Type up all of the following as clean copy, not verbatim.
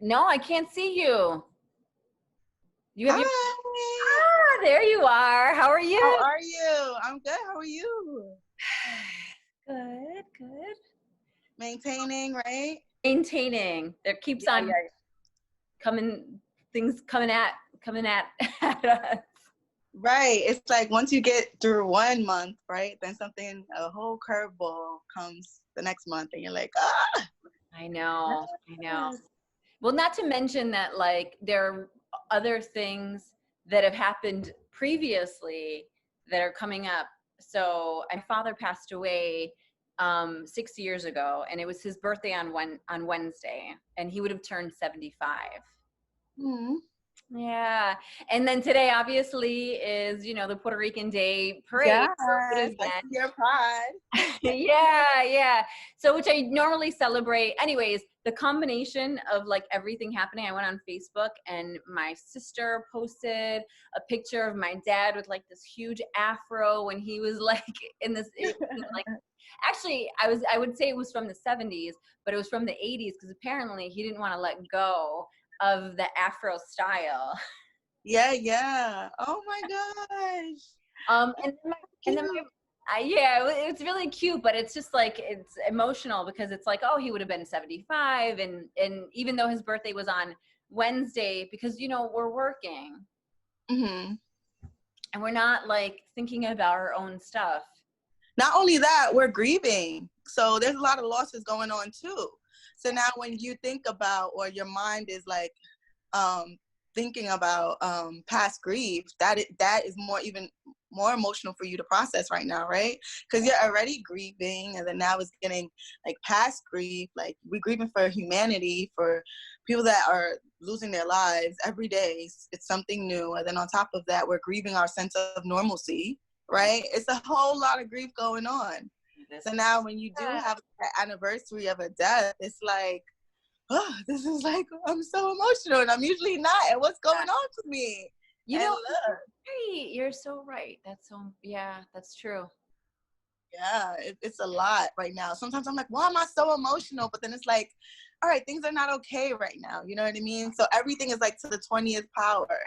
No, I can't see you. You have your Hi. there you are. How are you? How are you? I'm good. How are you? Good, good. Maintaining, right? Maintaining. There keeps Yeah, on yeah. things coming at at us. Right. It's like once you get through 1 month, right, then a whole curveball comes the next month, and you're like, ah. I know. Well, not to mention that like there are other things that have happened previously that are coming up. So my father passed away 6 years ago, and it was his birthday on Wednesday, and he would have turned 75. Hmm. Yeah. And then today obviously is, the Puerto Rican Day parade. Yes, So it would I have been see your pride. yeah. So which I normally celebrate. Anyways, the combination of like everything happening, I went on Facebook and my sister posted a picture of my dad with like this huge afro when he was like in this like actually I would say it was from the 70s, but it was from the 80s because apparently he didn't want to let go of the afro style. Yeah, yeah. Oh my gosh. And then Cute. yeah, it's really cute, but it's just like it's emotional because it's like, oh, he would have been 75, and even though his birthday was on Wednesday, because we're working Hmm. and we're not like thinking about our own stuff. Not only that, we're grieving. So there's a lot of losses going on too. So now when you think about, or your mind is like thinking about past grief, that is even more emotional for you to process right now, right? Because you're already grieving, and then now it's getting like past grief. Like we're grieving for humanity, for people that are losing their lives every day. It's something new, and then on top of that, we're grieving our sense of normalcy. Right? It's a whole lot of grief going on. So now when you do have an anniversary of a death, it's like, oh, this is like, I'm so emotional, and I'm usually not. And what's going on for me? You're so right. Yeah, that's true. Yeah, it's a lot right now. Sometimes I'm like, why am I so emotional? But then it's like, all right, things are not okay right now. You know what I mean? So everything is like to the 20th power.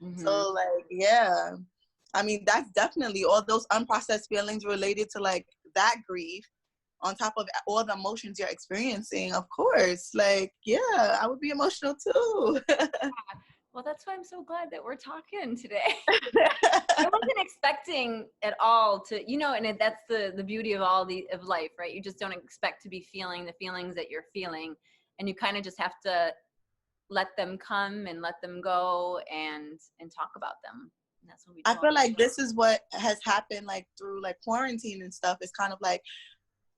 Mm-hmm. So like, yeah. I mean, that's definitely all those unprocessed feelings related to like that grief on top of all the emotions you're experiencing. Of course, like, yeah, I would be emotional too. Well, that's why I'm so glad that we're talking today. I wasn't expecting at all to, and that's the beauty of of life, right? You just don't expect to be feeling the feelings that you're feeling, and you kind of just have to let them come and let them go and talk about them. And that's what we do. I feel like this is what has happened, like through like quarantine and stuff. It's kind of like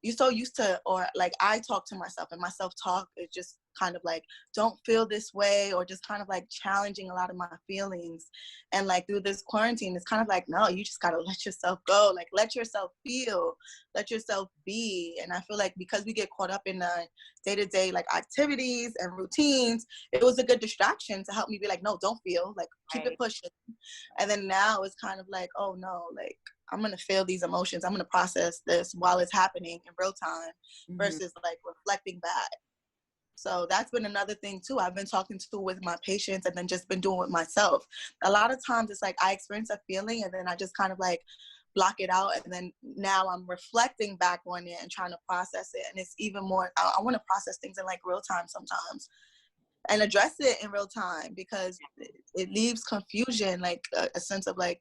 you're so used to, or like I talk to myself, and my self-talk is just kind of like, don't feel this way, or just kind of like challenging a lot of my feelings. And like through this quarantine, it's kind of like, no, you just gotta let yourself go, like let yourself feel, let yourself be. And I feel like because we get caught up in the day-to-day like activities and routines, it was a good distraction to help me be like, no, don't feel, like keep it pushing. And then now it's kind of like, oh no, like I'm going to feel these emotions. I'm going to process this while it's happening in real time versus like reflecting back. So that's been another thing too. I've been talking to with my patients, and then just been doing with myself. A lot of times it's like I experience a feeling, and then I just kind of like block it out. And then now I'm reflecting back on it and trying to process it. And it's even more, I want to process things in like real time sometimes and address it in real time, because it leaves confusion, like a sense of like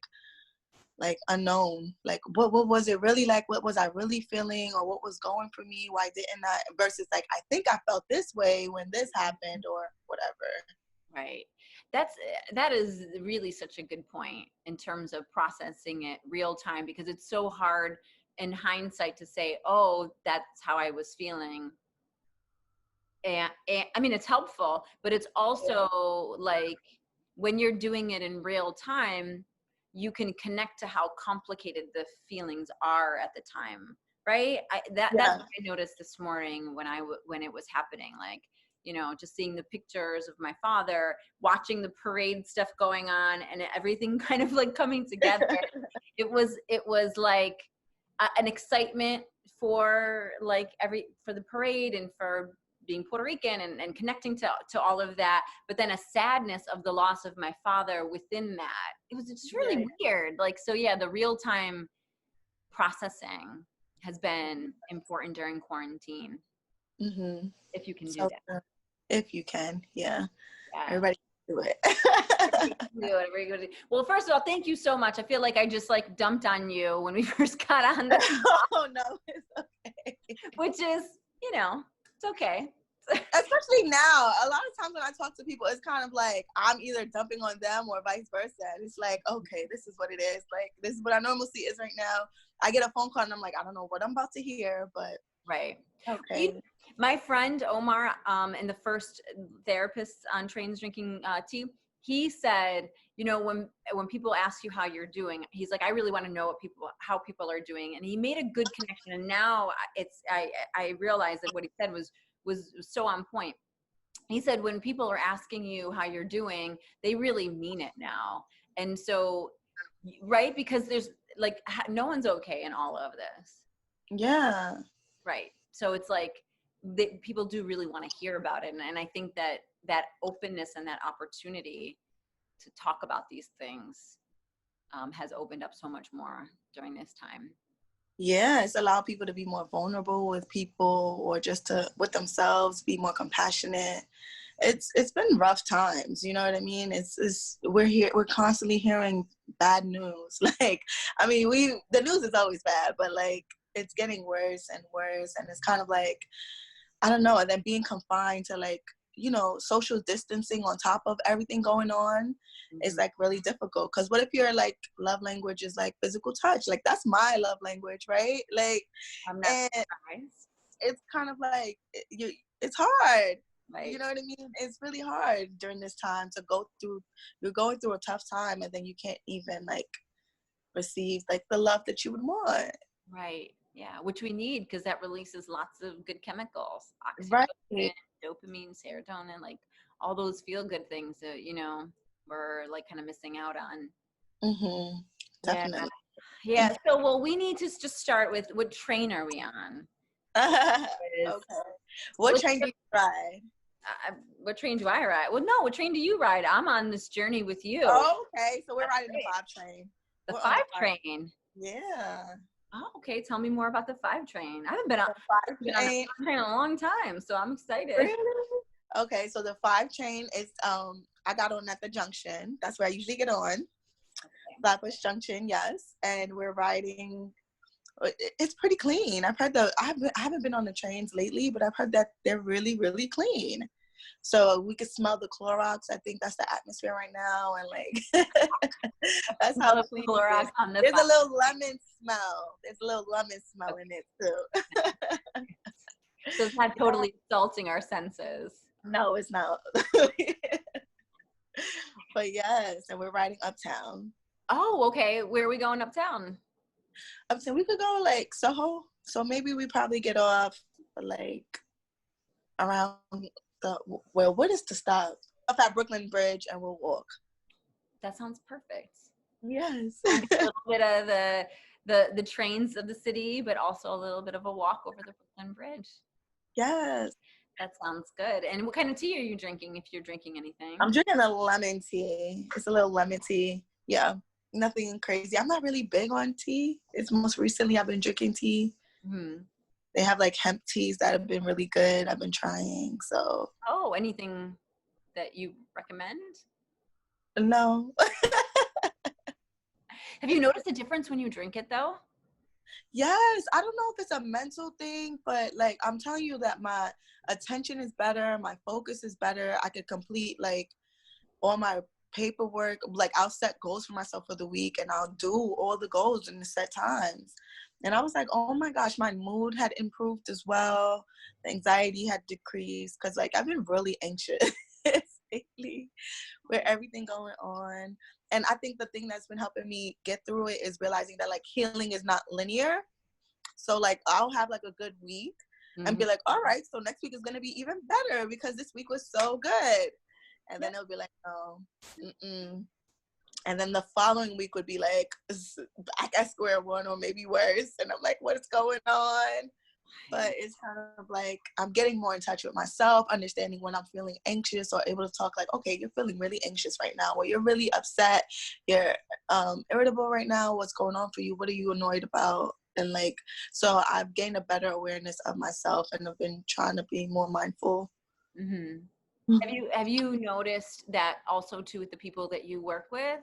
unknown, like what was it really like, what was I really feeling, or what was going for me, why didn't I, versus like I think I felt this way when this happened, or whatever. Right. That is really such a good point in terms of processing it real time, because it's so hard in hindsight to say, oh, that's how I was feeling. And I mean, it's helpful, but it's also like when you're doing it in real time, you can connect to how complicated the feelings are at the time, right? That's what I noticed this morning when it was happening. Like, just seeing the pictures of my father, watching the parade stuff going on, and everything kind of like coming together. It was like an excitement for like for the parade and for being Puerto Rican and connecting to all of that, but then a sadness of the loss of my father within that. It was just really weird. Like, so yeah, the real time processing has been important during quarantine. Mm-hmm. If you can do So, that. if you can, yeah. Everybody can do it. Well, first of all, thank you so much. I feel like I just like dumped on you when we first got on Oh no, it's okay. Which is, you know, it's okay. Especially now, a lot of times when I talk to people, it's kind of like I'm either dumping on them or vice versa. And it's like, okay, this is what it is. Like, this is what our normalcy is right now. I get a phone call and I'm like, I don't know what I'm about to hear, but right. okay. My friend Omar, in the first Therapists on Trains Drinking Tea, he said, you know, when people ask you how you're doing, he's like, I really want to know how people are doing. And he made a good connection. And now I realized that what he said was so on point. He said, when people are asking you how you're doing, they really mean it now. And so, right, because there's like, no one's okay in all of this. Yeah. Right. So it's like, people do really want to hear about it. And I think that openness and that opportunity to talk about these things has opened up so much more during this time. Yeah, it's allowed people to be more vulnerable with people, or just with themselves, be more compassionate. It's been rough times, you know what I mean? We're constantly hearing bad news. Like, I mean, the news is always bad, but like it's getting worse and worse, and it's kind of like, I don't know, and then being confined to like, you know, social distancing on top of everything going on is like really difficult. Because what if your like love language is like physical touch? Like, that's my love language, right? Like, I'm not surprised. It's kind of like it's hard. Right. You know what I mean? It's really hard during this time to go through. You're going through a tough time, and then you can't even like receive like the love that you would want. Right. Yeah, which we need, because that releases lots of good chemicals, Right. dopamine, serotonin, like all those feel good things that, you know, we're like kind of missing out on. Mm-hmm. Definitely. Yeah. So, well, we need to just start with, what train are we on? Okay. What train do you ride? What train do I ride? Well, no, what train do you ride? I'm on this journey with you. Oh, okay. So we're riding the 5 train. The 5 train. Yeah. Oh, okay. Tell me more about the 5 train. I haven't been on the 5 train in a long time, so I'm excited. Really? Okay, so the 5 train is I got on at the junction. That's where I usually get on. Okay. Flatbush Junction, yes. And we're riding. It's pretty clean. I've heard I haven't been on the trains lately, but I've heard that they're really, really clean. So we could smell the Clorox. I think that's the atmosphere right now, and like that's how clean Clorox on the. There's a little lemon smell. There's a little lemon smell in it too. So it's not totally insulting our senses. No, it's not. But yes, and we're riding uptown. Oh, okay. Where are we going uptown? Uptown, we could go like Soho. So maybe we probably get off like around what is the stop? Up at Brooklyn Bridge, and we'll walk. That sounds perfect. Yes. A little bit of the trains of the city, but also a little bit of a walk over the Brooklyn Bridge. Yes. That sounds good. And what kind of tea are you drinking, if you're drinking anything? I'm drinking a lemon tea. It's a little lemon tea. Yeah. Nothing crazy. I'm not really big on tea. It's most recently I've been drinking tea. Mm-hmm. They have like hemp teas that have been really good. I've been trying. So. Oh, anything that you recommend? No. Have you noticed a difference when you drink it though? Yes. I don't know if it's a mental thing, but like I'm telling you that my attention is better. My focus is better. I could complete like all my paperwork. Like I'll set goals for myself for the week, and I'll do all the goals in the set times. And I was like, oh my gosh, my mood had improved as well. The anxiety had decreased, because like I've been really anxious lately with everything going on. And I think the thing that's been helping me get through it is realizing that like healing is not linear. So like I'll have like a good week and be like, all right, so next week is going to be even better because this week was so good. And then it'll be like, oh, and then the following week would be like back at square one or maybe worse. And I'm like, what is going on? But it's kind of like I'm getting more in touch with myself, understanding when I'm feeling anxious, or able to talk like, okay, you're feeling really anxious right now, or you're really upset, you're irritable right now. What's going on for you? What are you annoyed about? And like, so I've gained a better awareness of myself, and I've been trying to be more mindful. Mm-hmm. Have you noticed that also too with the people that you work with?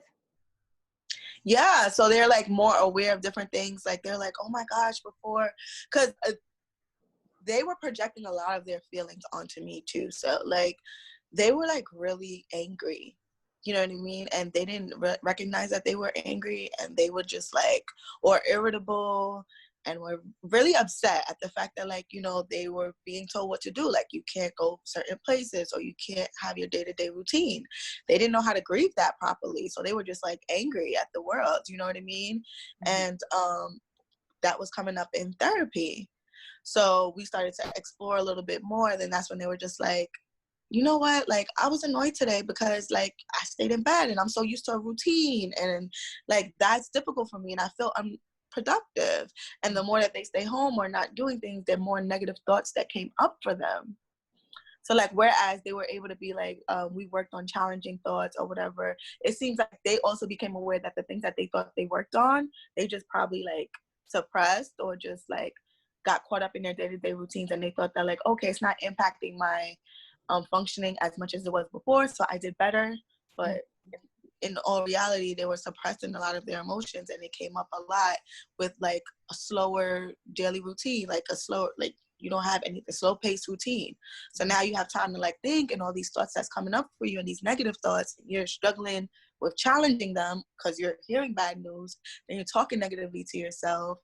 Yeah, so they're like more aware of different things. Like they're like, oh my gosh, before, because they were projecting a lot of their feelings onto me too. So like they were like really angry, you know what I mean? And they didn't recognize that they were angry, and they were just like, or irritable, and were really upset at the fact that like, you know, they were being told what to do. Like you can't go certain places, or you can't have your day-to-day routine. They didn't know how to grieve that properly. So they were just like angry at the world, you know what I mean? Mm-hmm. And that was coming up in therapy. So we started to explore a little bit more. Then that's when they were just like, you know what? Like I was annoyed today because like I stayed in bed and I'm so used to a routine, and like that's difficult for me, and I feel unproductive. And the more that they stay home or not doing things, the more negative thoughts that came up for them. So like, whereas they were able to be like, we worked on challenging thoughts or whatever, it seems like they also became aware that the things that they thought they worked on, they just probably like suppressed, or just like got caught up in their day-to-day routines, and they thought that like, okay, it's not impacting my functioning as much as it was before, so I did better. But in all reality, they were suppressing a lot of their emotions, and it came up a lot with like a slower daily routine, like a slow, like you don't have any the slow paced routine. So now you have time to like think, and all these thoughts that's coming up for you, and these negative thoughts, and you're struggling with challenging them because you're hearing bad news, and you're talking negatively to yourself.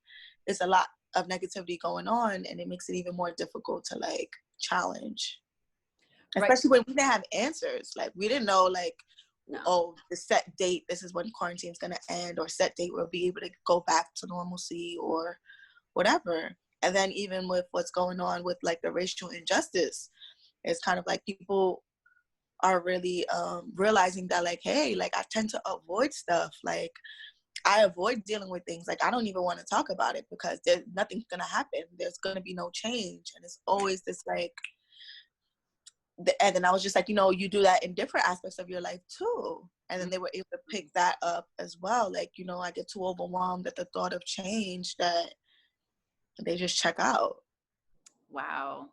It's a lot of negativity going on, and it makes it even more difficult to like challenge. Right. Especially when we didn't have answers. Like we didn't know like, No. oh, the set date, this is when quarantine's gonna end, or set date we'll be able to go back to normalcy or whatever. And then even with what's going on with like the racial injustice, it's kind of like people are really realizing that like, hey, like I tend to avoid stuff. Like I avoid dealing with things. Like I don't even want to talk about it because there's nothing's gonna happen. There's gonna be no change. And it's always this like, and then I was just like, you know, you do that in different aspects of your life too. And then they were able to pick that up as well. Like, you know, I get too overwhelmed at the thought of change that they just check out. Wow.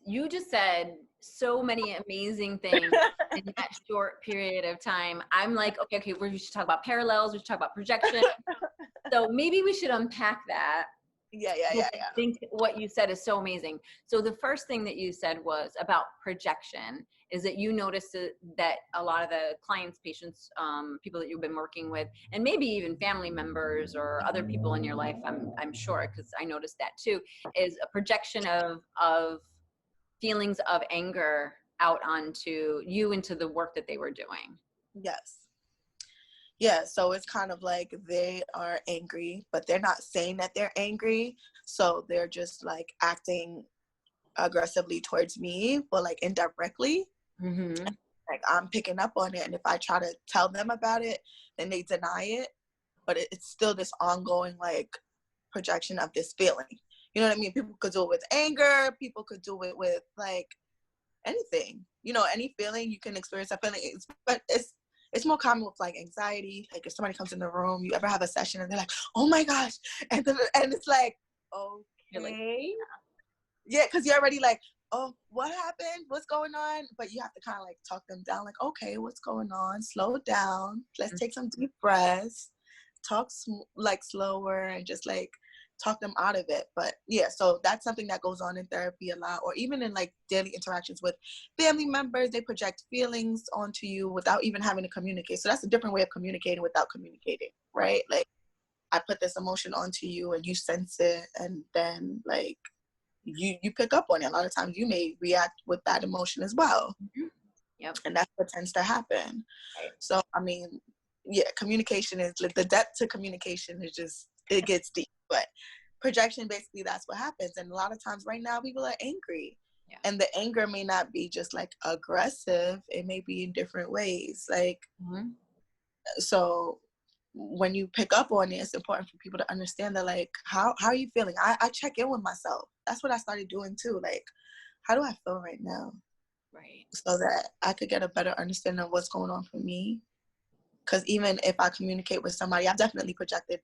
You just said so many amazing things in that short period of time. I'm like, okay, we should talk about parallels. We should talk about projection. So maybe we should unpack that. Yeah. I think what you said is so amazing. So the first thing that you said was about projection, is that you noticed that a lot of the clients, patients, people that you've been working with, and maybe even family members or other people in your life, I'm sure, because I noticed that too, is a projection of feelings of anger out onto you, into the work that they were doing. Yes. Yeah, so it's kind of like they are angry, but they're not saying that they're angry. So they're just like acting aggressively towards me, but like indirectly. Mm-hmm. Like I'm picking up on it. And if I try to tell them about it, then they deny it. But it's still this ongoing like projection of this feeling. You know what I mean? People could do it with anger. People could do it with like anything. You know, any feeling you can experience that feeling. But it's more common with like anxiety. Like if somebody comes in the room, you ever have a session and they're like, "Oh my gosh," and it's like, You're like, okay, yeah, because you're already like, "Oh, what happened? What's going on?" But you have to kind of like talk them down. Like, okay, what's going on? Slow down. Let's take some deep breaths. Talk like slower, and just like talk them out of it. But yeah, so that's something that goes on in therapy a lot, or even in like daily interactions with family members. They project feelings onto you without even having to communicate. So that's a different way of communicating without communicating, right? Like I put this emotion onto you and you sense it, and then like you pick up on it. A lot of times you may react with that emotion as well. mm-hmm. Yep. And that's what tends to happen. Right. So I mean, yeah, communication is like the depth to communication is just, it gets deep. But projection, basically that's what happens. And a lot of times right now people are angry. Yeah. And the anger may not be just like aggressive, it may be in different ways. Like Mm-hmm. so when you pick up on it, it's important for people to understand that, like, how are you feeling? I check in with myself. That's what I started doing too. Like, how do I feel right now? Right. So that I could get a better understanding of what's going on for me. Because even if I communicate with somebody, I've definitely projected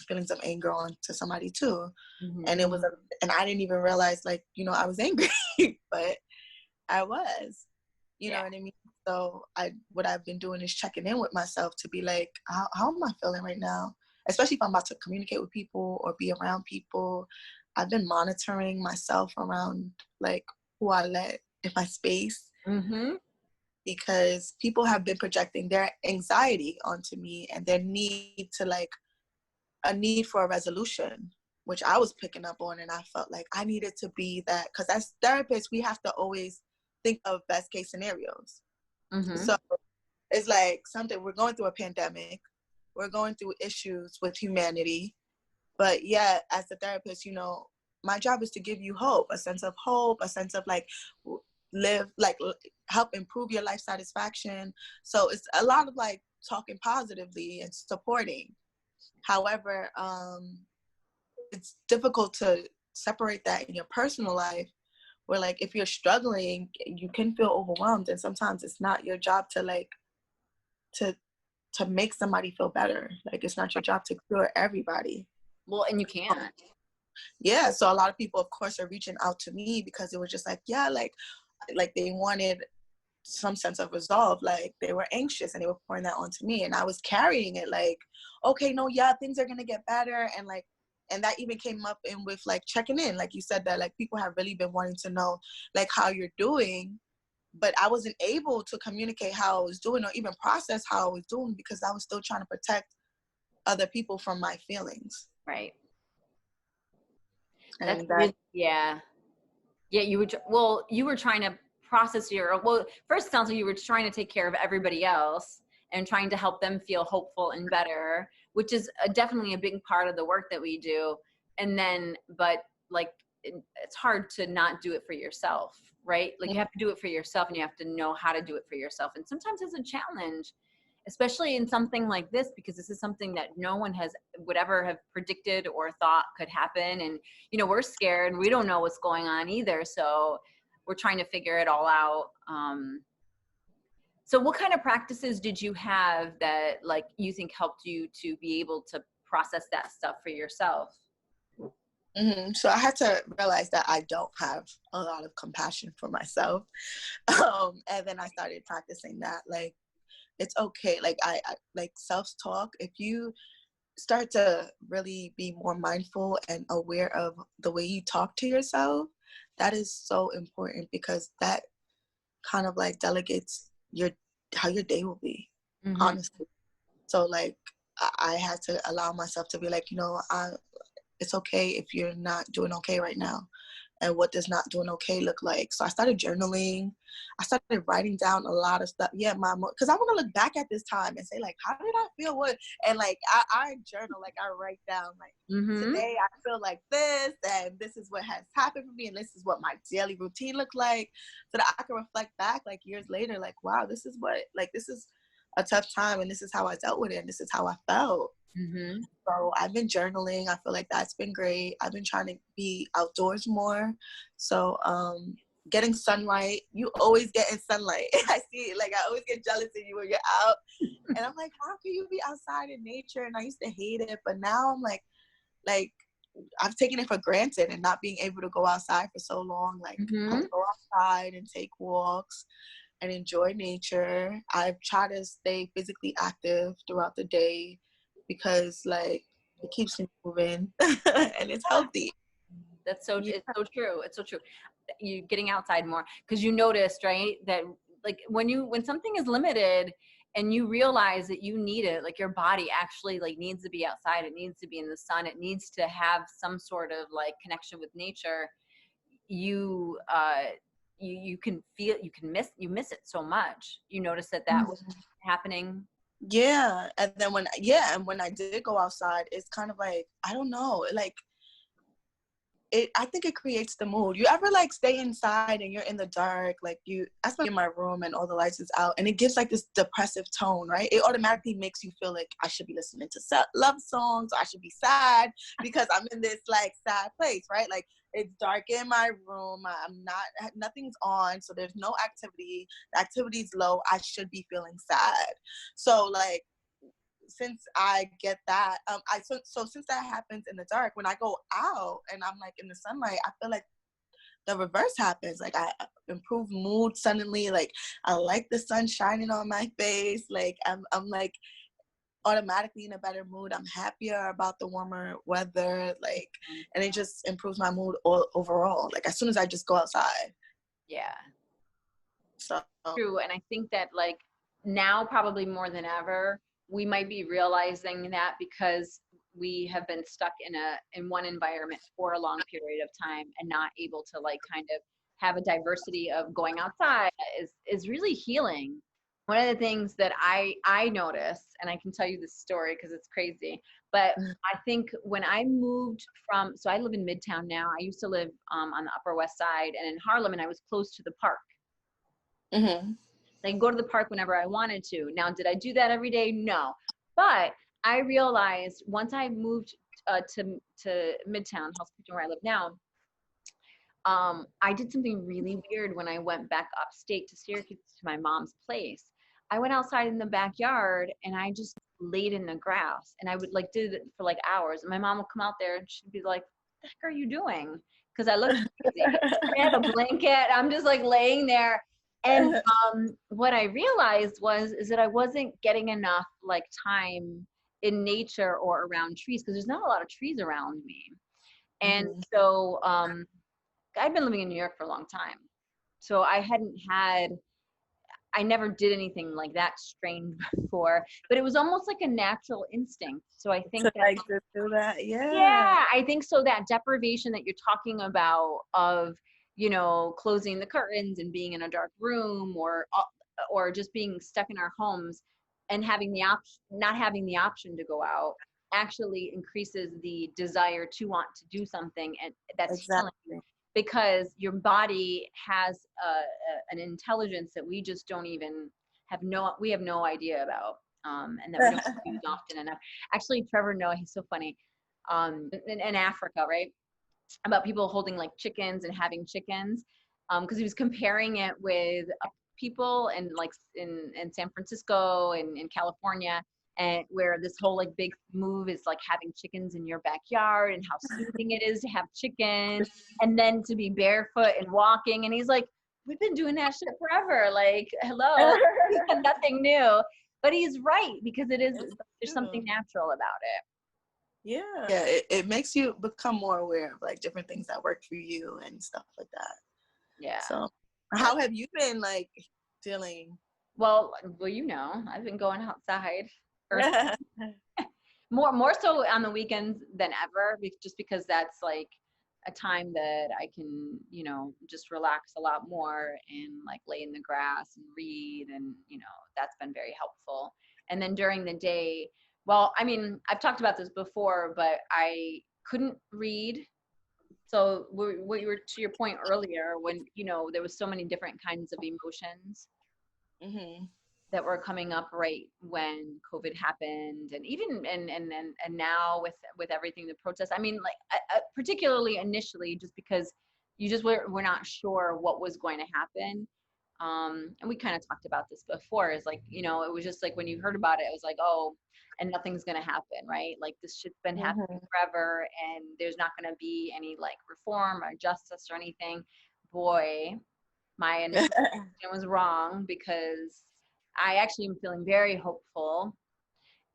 feelings of anger onto somebody too. Mm-hmm. And and I didn't even realize, like, you know, I was angry, but I was, you know what I mean? So what I've been doing is checking in with myself to be like, how am I feeling right now? Especially if I'm about to communicate with people or be around people. I've been monitoring myself around, like, who I let in my space. Mm-hmm. Because people have been projecting their anxiety onto me and their need to, like, a need for a resolution, which I was picking up on. And I felt like I needed to be that, because as therapists, we have to always think of best case scenarios. Mm-hmm. So it's like something, we're going through a pandemic, we're going through issues with humanity, but yet as a therapist, you know, my job is to give you hope, a sense of hope, a sense of, like, live, like, help improve your life satisfaction. So it's a lot of, like, talking positively and supporting. However, it's difficult to separate that in your personal life, where, like, if you're struggling, you can feel overwhelmed, and sometimes it's not your job to, like, to make somebody feel better. Like, it's not your job to cure everybody. Well, and you can't. Yeah, so a lot of people, of course, are reaching out to me because it was just like, yeah, like they wanted some sense of resolve. Like, they were anxious and they were pouring that onto me, and I was carrying it like, okay, no, yeah, things are gonna get better. And, like, and that even came up in with, like, checking in, like you said, that, like, people have really been wanting to know, like, how you're doing, but I wasn't able to communicate how I was doing or even process how I was doing because I was still trying to protect other people from my feelings. Right. That's And really, that, yeah. You were trying to process first it sounds like you were trying to take care of everybody else and trying to help them feel hopeful and better, which is definitely a big part of the work that we do. And then, but, like, it's hard to not do it for yourself, right? Like, you have to do it for yourself, and you have to know how to do it for yourself. And sometimes it's a challenge, especially in something like this, because this is something that no one would ever have predicted or thought could happen. And, you know, we're scared. We don't know what's going on either. So we're trying to figure it all out. So what kind of practices did you have that, like, you think helped you to be able to process that stuff for yourself? So I had to realize that I don't have a lot of compassion for myself. And then I started practicing that, like, it's okay. Like, I like, self-talk. If you start to really be more mindful and aware of the way you talk to yourself, that is so important, because that kind of, like, delegates how your day will be, Mm-hmm. honestly. So, like, I had to allow myself to be like, you know, it's okay if you're not doing okay right now. And what does not doing okay look like? So I started journaling. I started writing down a lot of stuff. Yeah, because I want to look back at this time and say, like, how did I feel? What? And, like, I journal, like, I write down, like, today I feel like this, and this is what has happened for me, and this is what my daily routine looked like, so that I can reflect back, like, years later, like, wow, this is a tough time, and this is how I dealt with it, and this is how I felt. So I've been journaling. I feel like that's been great. I've been trying to be outdoors more. So getting sunlight. You always get in sunlight. I see it. Like, I always get jealous of you when you're out. And I'm like, how can you be outside in nature? And I used to hate it. But now I'm like I've taken it for granted, and not being able to go outside for so long. Like, I'll go outside and take walks and enjoy nature. I've tried to stay physically active throughout the day, because, like, it keeps me moving and it's healthy. It's so true. It's so true. You getting outside more, because you noticed, right, that, like, when something is limited and you realize that you need it, like, your body actually, like, needs to be outside. It needs to be in the sun. It needs to have some sort of, like, connection with nature. You can feel, you miss it so much. You notice that was happening. Yeah. And then when I did go outside, it's kind of like, I don't know, like, I think it creates the mood. You ever like stay inside and you're in the dark, like I spend in my room and all the lights is out, and it gives like this depressive tone, right? It automatically makes you feel like I should be listening to love songs, or I should be sad because I'm in this like sad place, right? Like it's dark in my room, nothing's on, so there's no activity. The activity's low. I should be feeling sad. So like, since I get that, so since that happens in the dark, when I go out and I'm like in the sunlight, I feel like the reverse happens. Like I improve mood suddenly. Like I like the sun shining on my face. Like I'm like automatically in a better mood. I'm happier about the warmer weather. Like, and it just improves my mood overall. Like as soon as I just go outside. Yeah. So True. And I think that like now probably more than ever, we might be realizing that because we have been stuck in one environment for a long period of time and not able to like kind of have a diversity of going outside is really healing. One of the things that I noticed, and I can tell you this story because it's crazy, but I think when I moved so I live in Midtown now. I used to live on the Upper West Side and in Harlem, and I was close to the park. mm-hmm. I could go to the park whenever I wanted to. Now, did I do that every day? No. But I realized once I moved to Midtown, Hell's Kitchen, where I live now, I did something really weird when I went back upstate to Syracuse to my mom's place. I went outside in the backyard and I just laid in the grass, and I would like did it for like hours. And my mom would come out there and she'd be like, "What the heck are you doing?" Because I looked crazy. I had a blanket. I'm just like laying there. And what I realized is that I wasn't getting enough like time in nature or around trees because there's not a lot of trees around me. And so I'd been living in New York for a long time. So I never did anything like that strange before, but it was almost like a natural instinct. So I think to like to do that, yeah, I think so. That deprivation that you're talking about of, closing the curtains and being in a dark room or just being stuck in our homes and not having the option to go out actually increases the desire to want to do something, and that's healing because your body has an intelligence that we just don't even have no idea about, and that we don't use often enough. Actually, Trevor Noah, he's so funny, in Africa, right? About people holding like chickens and having chickens, because he was comparing it with people and like in San Francisco and in California, and where this whole like big move is like having chickens in your backyard and how soothing it is to have chickens and then to be barefoot and walking. And he's like, we've been doing that shit forever. Like, hello, nothing new. But he's right, because there's something natural about it. Yeah, it makes you become more aware of like different things that work for you and stuff like that. Yeah. So how have you been like dealing? Well, I've been going outside more so on the weekends than ever, just because that's like a time that I can, just relax a lot more and like lay in the grass and read, and that's been very helpful. And then during the day, well, I mean, I've talked about this before, but I couldn't read. So what you were to your point earlier, when there was so many different kinds of emotions that were coming up right when COVID happened, and even and now with everything, the protests. I mean, like particularly initially, just because you just were not sure what was going to happen. And we kind of talked about this before, is like, it was just like when you heard about it, it was like, oh, and nothing's going to happen, right? Like this shit's been happening forever and there's not going to be any like reform or justice or anything. Boy, my initial prediction was wrong, because I actually am feeling very hopeful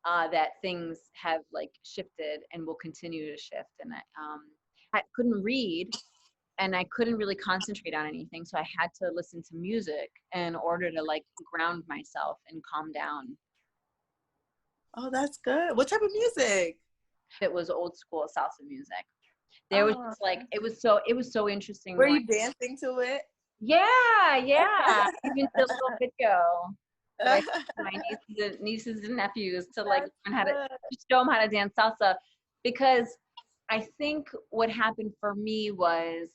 that things have like shifted and will continue to shift. And I couldn't read, and I couldn't really concentrate on anything. So I had to listen to music in order to like ground myself and calm down. Oh, that's good. What type of music? It was old school salsa music. There was just like, it was so interesting. Were you dancing to it? Yeah. Even the little video. Like my nieces and nephews to like learn how to show them how to dance salsa, because I think what happened for me was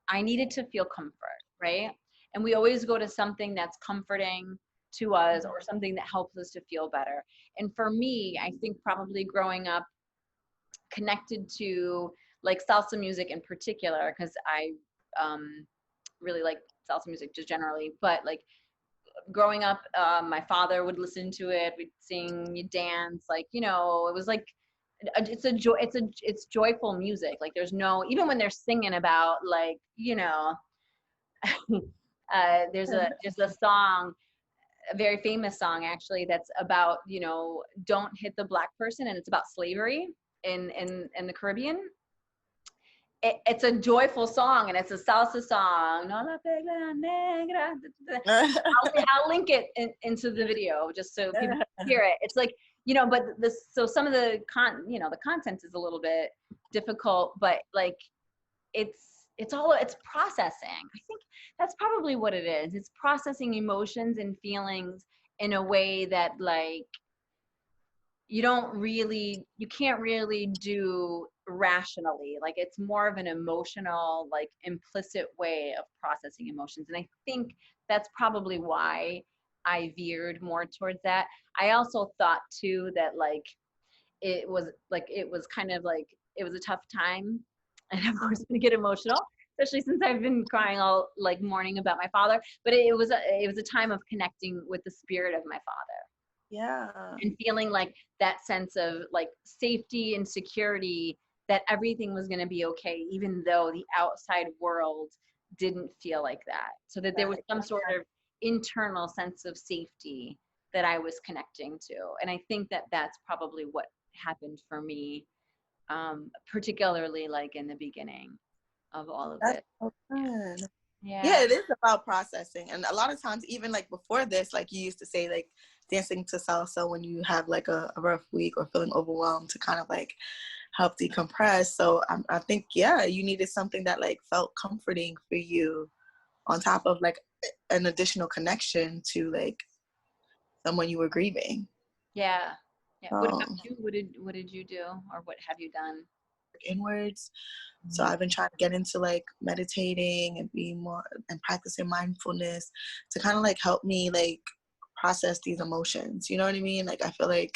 I needed to feel comfort, right? And we always go to something that's comforting to us or something that helps us to feel better. And for me, I think probably growing up connected to like salsa music in particular, because I really like salsa music just generally, but like growing up, my father would listen to it. We'd sing, you dance, like, you know, it was like it's joyful music. Like there's no, even when they're singing about like, you know, there's a song, a very famous song actually, that's about, you know, don't hit the black person, and it's about slavery in the Caribbean. It's a joyful song, and it's a salsa song. No la pega negra. I'll link it into the video just so people can hear it. It's like, you know, but this, so some of the the content is a little bit difficult, but like it's processing. I think that's probably what it is. It's processing emotions and feelings in a way that like you can't really do rationally. Like it's more of an emotional, like implicit way of processing emotions. And I think that's probably why I veered more towards that. I also thought too that like it was kind of like it was a tough time. And of course I'm gonna get emotional, especially since I've been crying all like morning about my father. But it was a time of connecting with the spirit of my father. Yeah. And feeling like that sense of like safety and security, that everything was going to be okay, even though the outside world didn't feel like that. So that there was some sort of internal sense of safety that I was connecting to. And I think that that's probably what happened for me, particularly like in the beginning of all of That's it. so fun. Yeah. Yeah, it is about processing. And a lot of times, even like before this, like you used to say, like dancing to salsa when you have like a rough week or feeling overwhelmed to kind of like help decompress. So I think, yeah, you needed something that like felt comforting for you on top of like an additional connection to like someone you were grieving. Yeah. Yeah. What about Um, you? What did you do, or what have you done? Inwards. So I've been trying to get into like meditating and being more and practicing mindfulness to kind of like help me like process these emotions. You know what I mean? Like I feel like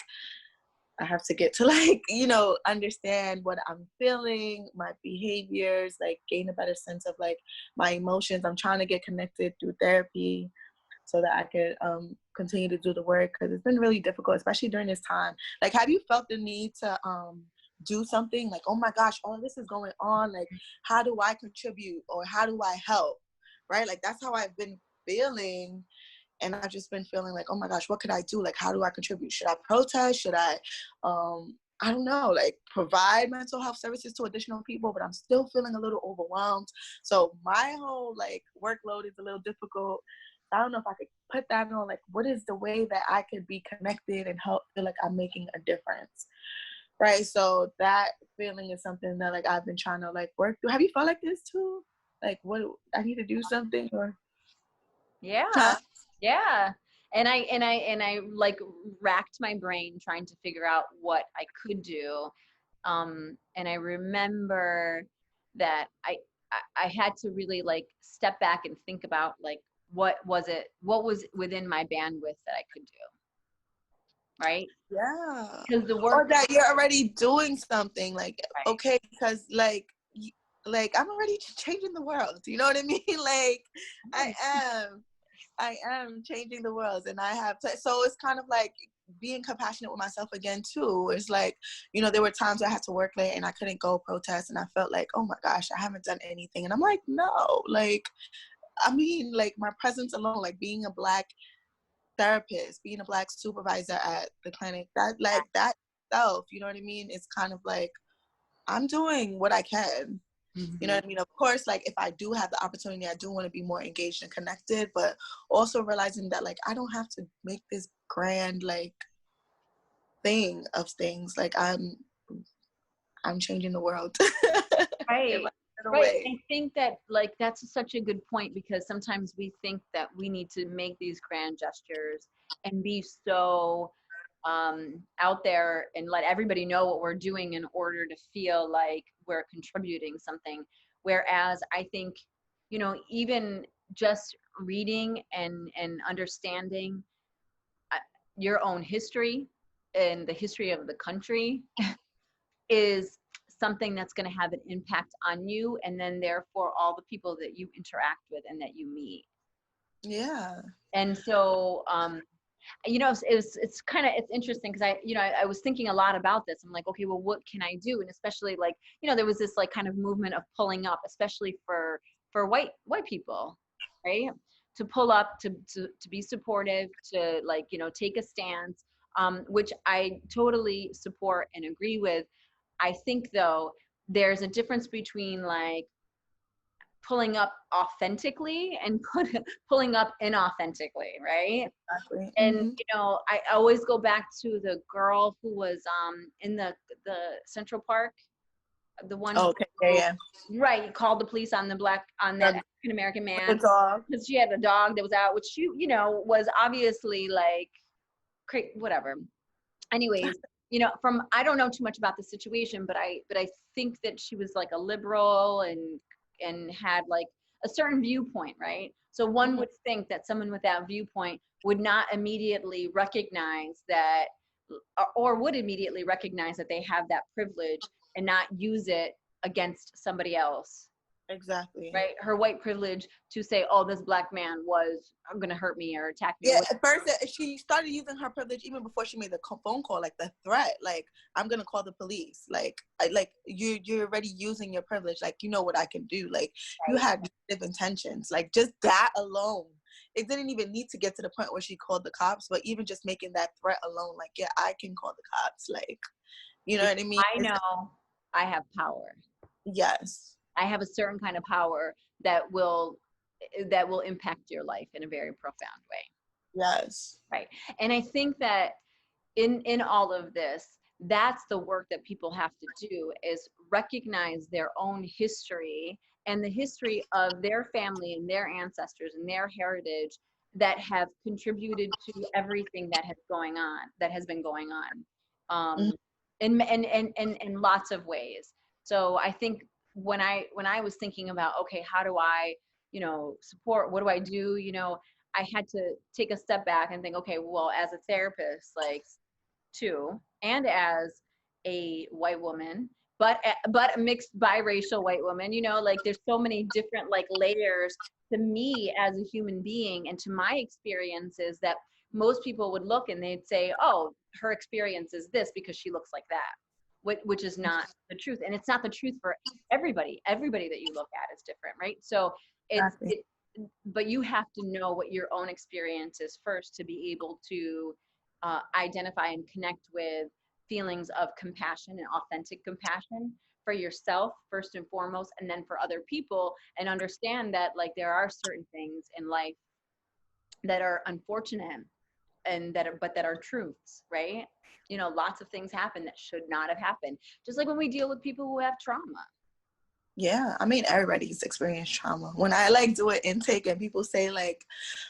I have to get to like, you know, understand what I'm feeling, my behaviors, like gain a better sense of like my emotions. I'm trying to get connected through therapy so that I could continue to do the work, because it's been really difficult, especially during this time. Like, have you felt the need to do something like, oh my gosh, all this is going on, like how do I contribute or how do I help, right? Like that's how I've been feeling. And I've just been feeling like, oh my gosh, what could I do? Like, how do I contribute? Should I protest? Should I don't know, like provide mental health services to additional people? But I'm still feeling a little overwhelmed. So my whole like workload is a little difficult. I don't know if I could put that on, like, what is the way that I could be connected and help feel like I'm making a difference? Right. So that feeling is something that like I've been trying to like work through. Have you felt like this too? Like, what, I need to do something or? Yeah. Yeah. And I like racked my brain trying to figure out what I could do. And I remember that I had to really like step back and think about like what was within my bandwidth that I could do, right? Yeah. Because the Or work, that you're already doing something like, right? okay, because like I'm already changing the world. You know what I mean? Like I am changing the world, and I have to, so it's kind of like being compassionate with myself again too. It's like, you know, there were times I had to work late and I couldn't go protest, and I felt like, oh my gosh, I haven't done anything. And I'm like, no, like, I mean, like my presence alone, like being a Black therapist, being a Black supervisor at the clinic, that like that self, you know what I mean? It's kind of like I'm doing what I can. You know Mm-hmm. what I mean? Of course, like if I do have the opportunity, I do want to be more engaged and connected, but also realizing that like I don't have to make this grand like thing of things. Like I'm changing the world. In Right. my little Right. way. I think that like that's such a good point, because sometimes we think that we need to make these grand gestures and be so out there and let everybody know what we're doing in order to feel like we're contributing something. Whereas I think, you know, even just reading and understanding your own history and the history of the country is something that's going to have an impact on you, and then therefore all the people that you interact with and that you meet. Yeah. And so you know, it's kind of, it's interesting because I was thinking a lot about this. I'm like, okay, well, what can I do? And especially like, you know, there was this like kind of movement of pulling up, especially for white people, right? To pull up, to be supportive, to like, you know, take a stance, which I totally support and agree with. I think though, there's a difference between like pulling up authentically and pulling up inauthentically, right? Exactly. And Mm-hmm. you know, I always go back to the girl who was in the Central Park, the one Oh, okay. Yeah, who, yeah. right, called the police on that Yeah, African American with the man dog. because she had a dog that was out, which you know was obviously like whatever. Anyways, you know, from, I don't know too much about the situation, but I think that she was like a liberal and had like a certain viewpoint, right? So one Mm-hmm. would think that someone with that viewpoint would not immediately recognize that, or would immediately recognize that they have that privilege and not use it against somebody else, Exactly. right? Her white privilege to say, oh, this black man was going to hurt me or attack me or Yeah, whatever. at first she started using her privilege even before she made the phone call, like the threat, like I'm gonna call the police. Like like you're already using your privilege. Like you know what I can do. Like you Right? had negative intentions. Like just that alone, it didn't even need to get to the point where she called the cops. But even just making that threat alone, like yeah, I can call the cops. Like you know Because what I mean? I know I have power. Yes. I have a certain kind of power that will impact your life in a very profound way. Yes. Right. And I think that in all of this, that's the work that people have to do, is recognize their own history and the history of their family and their ancestors and their heritage that have contributed to everything that has been going on, Mm-hmm. in lots of ways. So I think when I was thinking about, okay, how do I, you know, support, what do I do, you know, I had to take a step back and think, okay, well, as a therapist, like, too, and as a white woman, but a mixed biracial white woman, you know, like there's so many different like layers to me as a human being and to my experiences that most people would look and they'd say, oh, her experience is this because she looks like that, which is not the truth. And it's not the truth for everybody that you look at is different, right? So it's Exactly. it but you have to know what your own experience is first to be able to identify and connect with feelings of compassion and authentic compassion for yourself first and foremost, and then for other people, and understand that like there are certain things in life that are unfortunate and that are truths, right? You know, lots of things happen that should not have happened, just like when we deal with people who have trauma. Yeah, I mean everybody's experienced trauma. When I like do an intake and people say like,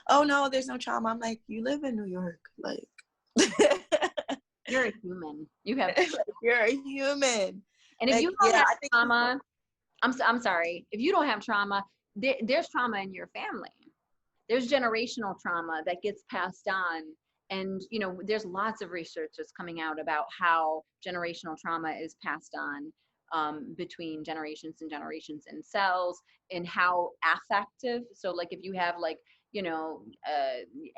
"Oh no, there's no trauma," I'm like, "You live in New York, like, You're a human. You have, like you're a human." and if Like, you don't yeah, have I think people. trauma, I'm sorry, if you don't have trauma, there's trauma in your family. There's generational trauma that gets passed on. And, you know, there's lots of research that's coming out about how generational trauma is passed on between generations and generations in cells, and how affective. So like if you have like, you know,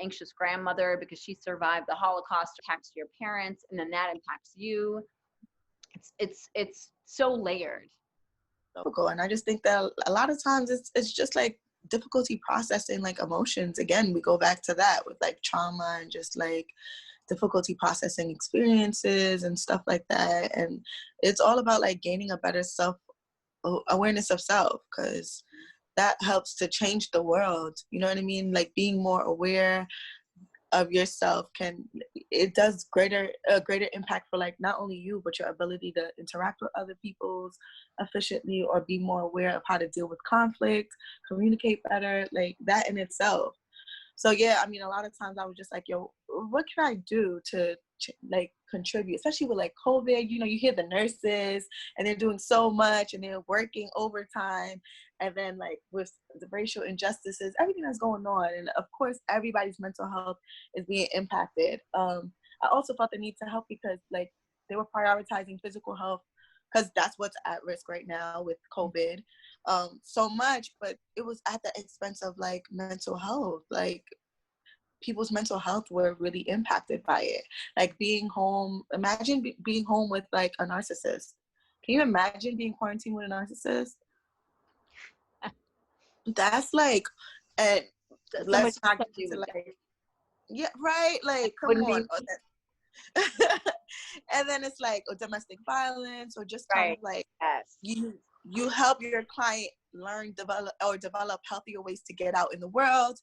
anxious grandmother because she survived the Holocaust, impacts your parents, and then that impacts you. It's so layered. Difficult. And I just think that a lot of times it's just like difficulty processing like emotions. Again, we go back to that with like trauma and just like difficulty processing experiences and stuff like that. And it's all about like gaining a better self awareness of self, because that helps to change the world. You know what I mean? Like being more aware of yourself it does a greater impact for like not only you but your ability to interact with other people's efficiently, or be more aware of how to deal with conflict, communicate better, like that in itself. So yeah, I mean a lot of times I was just like, yo, what can I do to like contribute, especially with like COVID. You know, you hear the nurses and they're doing so much and they're working overtime, and then like with the racial injustices, everything that's going on, and of course everybody's mental health is being impacted. I also felt the need to help because like they were prioritizing physical health because that's what's at risk right now with COVID, so much, but it was at the expense of like mental health. Like people's mental health were really impacted by it. Like being home, imagine being home with like a narcissist. Can you imagine being quarantined with a narcissist? That's like, and So much let's not to get do into with that. like, yeah, right? Like, come Wouldn't be on. And then it's like domestic violence, or just kind right. of like Yes. you help your client develop healthier ways to get out in the world,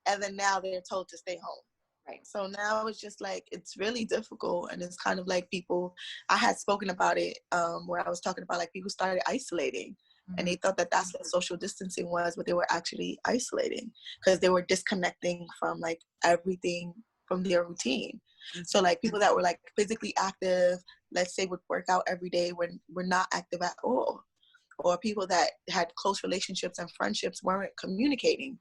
and then now they're told to stay home. Right. So now it's just like it's really difficult, and it's kind of like people. I had spoken about it where I was talking about like people started isolating, and they thought that that's what social distancing was, but they were actually isolating because they were disconnecting from like everything from their routine. So like people that were like physically active, let's say would work out every day, when we're not active at all, or people that had close relationships and friendships weren't communicating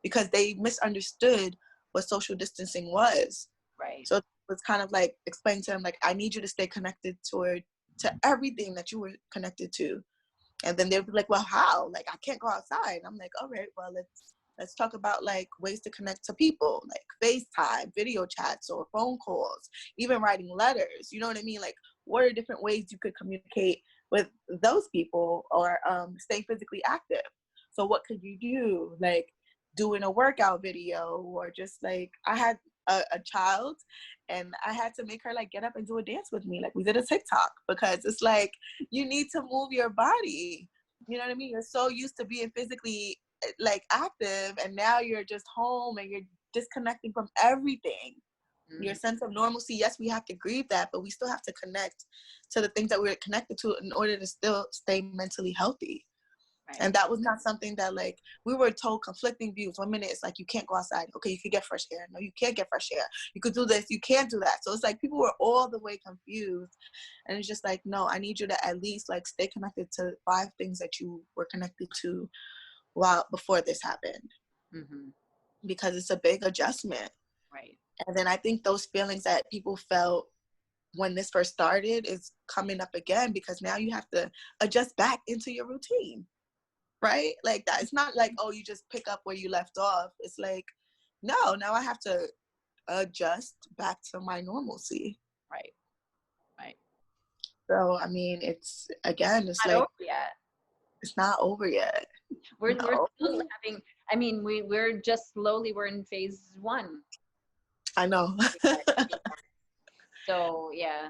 because they misunderstood what social distancing was. Right. So it was kind of like explaining to them like, I need you to stay connected to everything that you were connected to. And then they'd be like, well, how? Like, I can't go outside. I'm like, all right, well, let's talk about like ways to connect to people, like FaceTime, video chats, or phone calls, even writing letters. You know what I mean? Like, what are different ways you could communicate with those people, or stay physically active? So what could you do? Like doing a workout video, or just like I had a child and I had to make her like get up and do a dance with me. Like we did a TikTok, because it's like you need to move your body. You know what I mean? You're so used to being physically like active, and now you're just home and you're disconnecting from everything. Your sense of normalcy, yes, we have to grieve that, but we still have to connect to the things that we're connected to in order to still stay mentally healthy. Right. And that was not something that like we were told conflicting views. One minute it's like you can't go outside. Okay, you can get fresh air. No, you can't get fresh air. You could do this. You can't do that. So it's like people were all the way confused. And it's just like, no, I need you to at least like stay connected to 5 things that you were connected to while before this happened. Because it's a big adjustment. Right. And then I think those feelings that people felt when this first started is coming up again, because now you have to adjust back into your routine. Right? Like that. It's not like, oh, you just pick up where you left off. It's like, no, now I have to adjust back to my normalcy. Right. Right. So, I mean, it's, again, it's Not like, over yet. it's not over yet. We're No. still having, I mean, we're just slowly, we're in phase 1. I know. So yeah,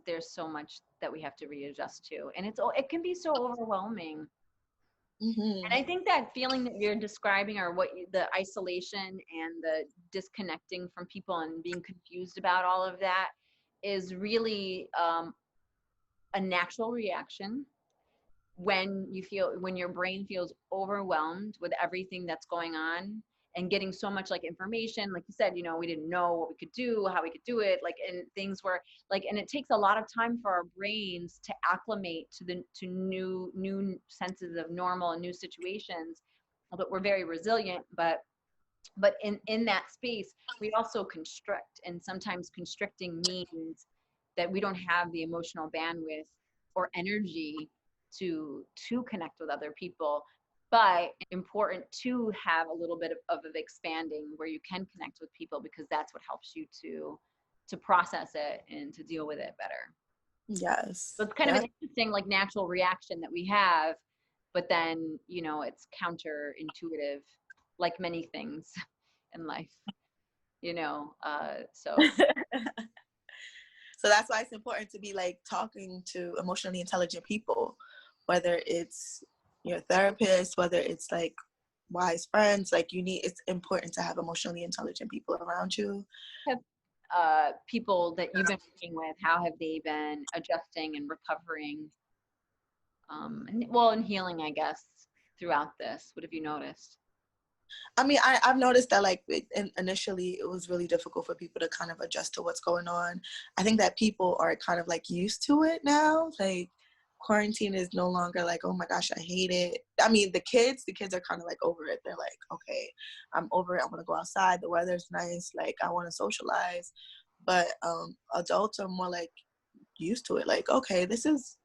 there's so much that we have to readjust to, and it can be so overwhelming. And I think that feeling that you're describing, or the isolation and the disconnecting from people and being confused about all of that, is really a natural reaction when your brain feels overwhelmed with everything that's going on and getting so much like information. Like you said, we didn't know what we could do, how we could do it, like, and things were like, and it takes a lot of time for our brains to acclimate to new senses of normal and new situations. But we're very resilient, but in that space we also constrict, and sometimes constricting means that we don't have the emotional bandwidth or energy to connect with other people. But important to have a little bit of expanding where you can connect with people, because that's what helps you to process it and to deal with it better. Yes. So it's kind of an interesting like natural reaction that we have, but then it's counterintuitive, like many things in life, so So that's why it's important to be like talking to emotionally intelligent people, whether it's your therapist, whether it's like wise friends. Like it's important to have emotionally intelligent people around you. People that you've been working with, how have they been adjusting and recovering, and healing, I guess, throughout this? What have you noticed? I mean, I've noticed that like initially it was really difficult for people to kind of adjust to what's going on. I think that people are kind of like used to it now. Like quarantine is no longer like, oh my gosh, I hate it. I mean, the kids are kind of like over it. They're like, okay, I'm over it. I want to go outside. The weather's nice. Like I want to socialize. But adults are more like used to it. Like, okay, this is,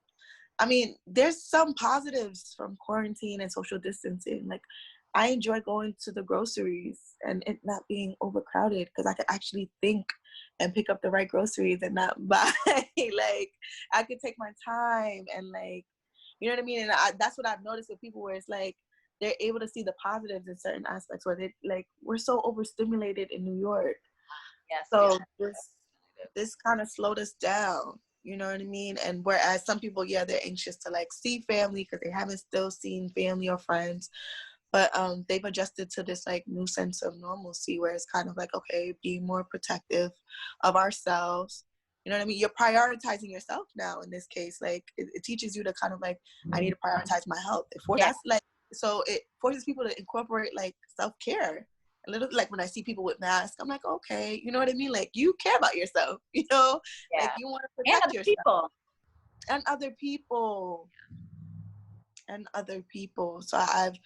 I mean, there's some positives from quarantine and social distancing. Like, I enjoy going to the groceries and it not being overcrowded because I could actually think and pick up the right groceries and not buy. Like, I could take my time and like, you know what I mean? And that's what I've noticed with people where it's like they're able to see the positives in certain aspects where they like we're so overstimulated in New York. Yes. So Yes. this kind of slowed us down. You know what I mean? And whereas some people, yeah, they're anxious to like see family because they haven't still seen family or friends, but they've adjusted to this like new sense of normalcy where it's kind of like, okay, be more protective of ourselves. You know what I mean? You're prioritizing yourself now in this case. Like it teaches you to kind of like, I need to prioritize my health. That's like, so it forces people to incorporate like self-care. A little like when I see people with masks, I'm like, okay, you know what I mean? Like you care about yourself, you know? Yeah. Like you want to And protect other yourself. people. And other people. And other people. So I've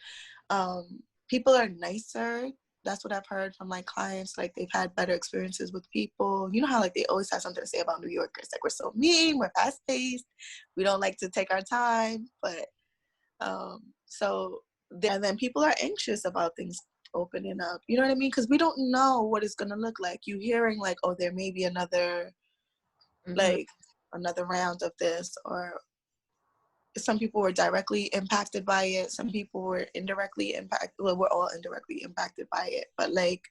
people are nicer. That's what I've heard from my clients. Like they've had better experiences with people. You know how like they always have something to say about New Yorkers. Like we're so mean, we're fast paced, we don't like to take our time. But and then people are anxious about things opening up. You know what I mean? Because we don't know what it's gonna look like. You hearing like, oh, there may be another like another round of this, or some people were directly impacted by it. Some people were indirectly impacted. Well, we're all indirectly impacted by it. But like,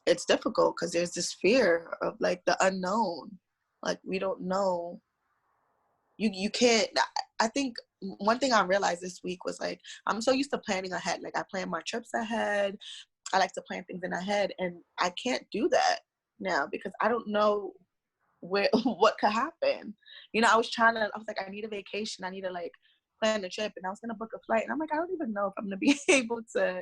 it's difficult because there's this fear of like the unknown. Like we don't know. You can't. I think one thing I realized this week was like I'm so used to planning ahead. Like I plan my trips ahead. I like to plan things in ahead, and I can't do that now because I don't know where what could happen. You know, I was like, I need a vacation. I need to like plan a trip, and I was gonna book a flight, and I'm like, I don't even know if I'm gonna be able to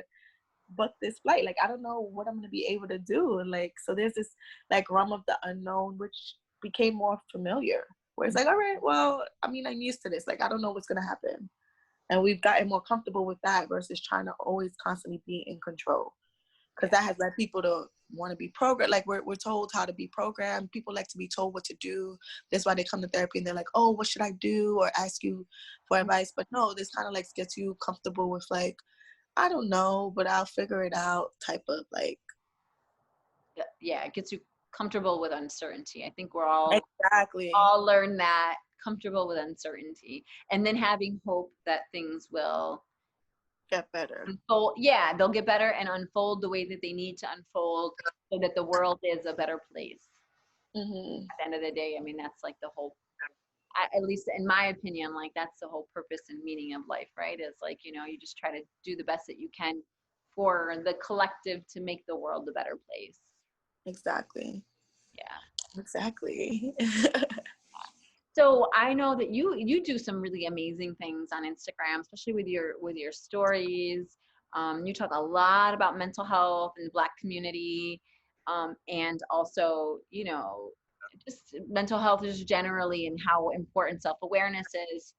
book this flight. Like, I don't know what I'm gonna be able to do. And like, so there's this like realm of the unknown, which became more familiar. Where it's like, all right, well, I mean, I'm used to this. Like, I don't know what's gonna happen, and we've gotten more comfortable with that versus trying to always constantly be in control. Because that has led people to want to be programmed. Like we're told how to be programmed. People like to be told what to do. That's why they come to therapy and they're like, oh, what should I do? Or ask you for advice. But no, this kind of like gets you comfortable with like, I don't know, but I'll figure it out type of like. Yeah, it gets you comfortable with uncertainty. I think we're all Exactly. all learn that, comfortable with uncertainty, and then having hope that things will Get better. unfold. Yeah, they'll get better and unfold the way that they need to unfold so that the world is a better place. Mm-hmm. At the end of the day, I mean, that's like the whole, at least in my opinion, like that's the whole purpose and meaning of life, right? Is like, you know, you just try to do the best that you can for the collective to make the world a better place. Exactly. Yeah. Exactly. So I know that you do some really amazing things on Instagram, especially with your stories. You talk a lot about mental health in the Black community, and also, you know, just mental health just generally and how important self-awareness is.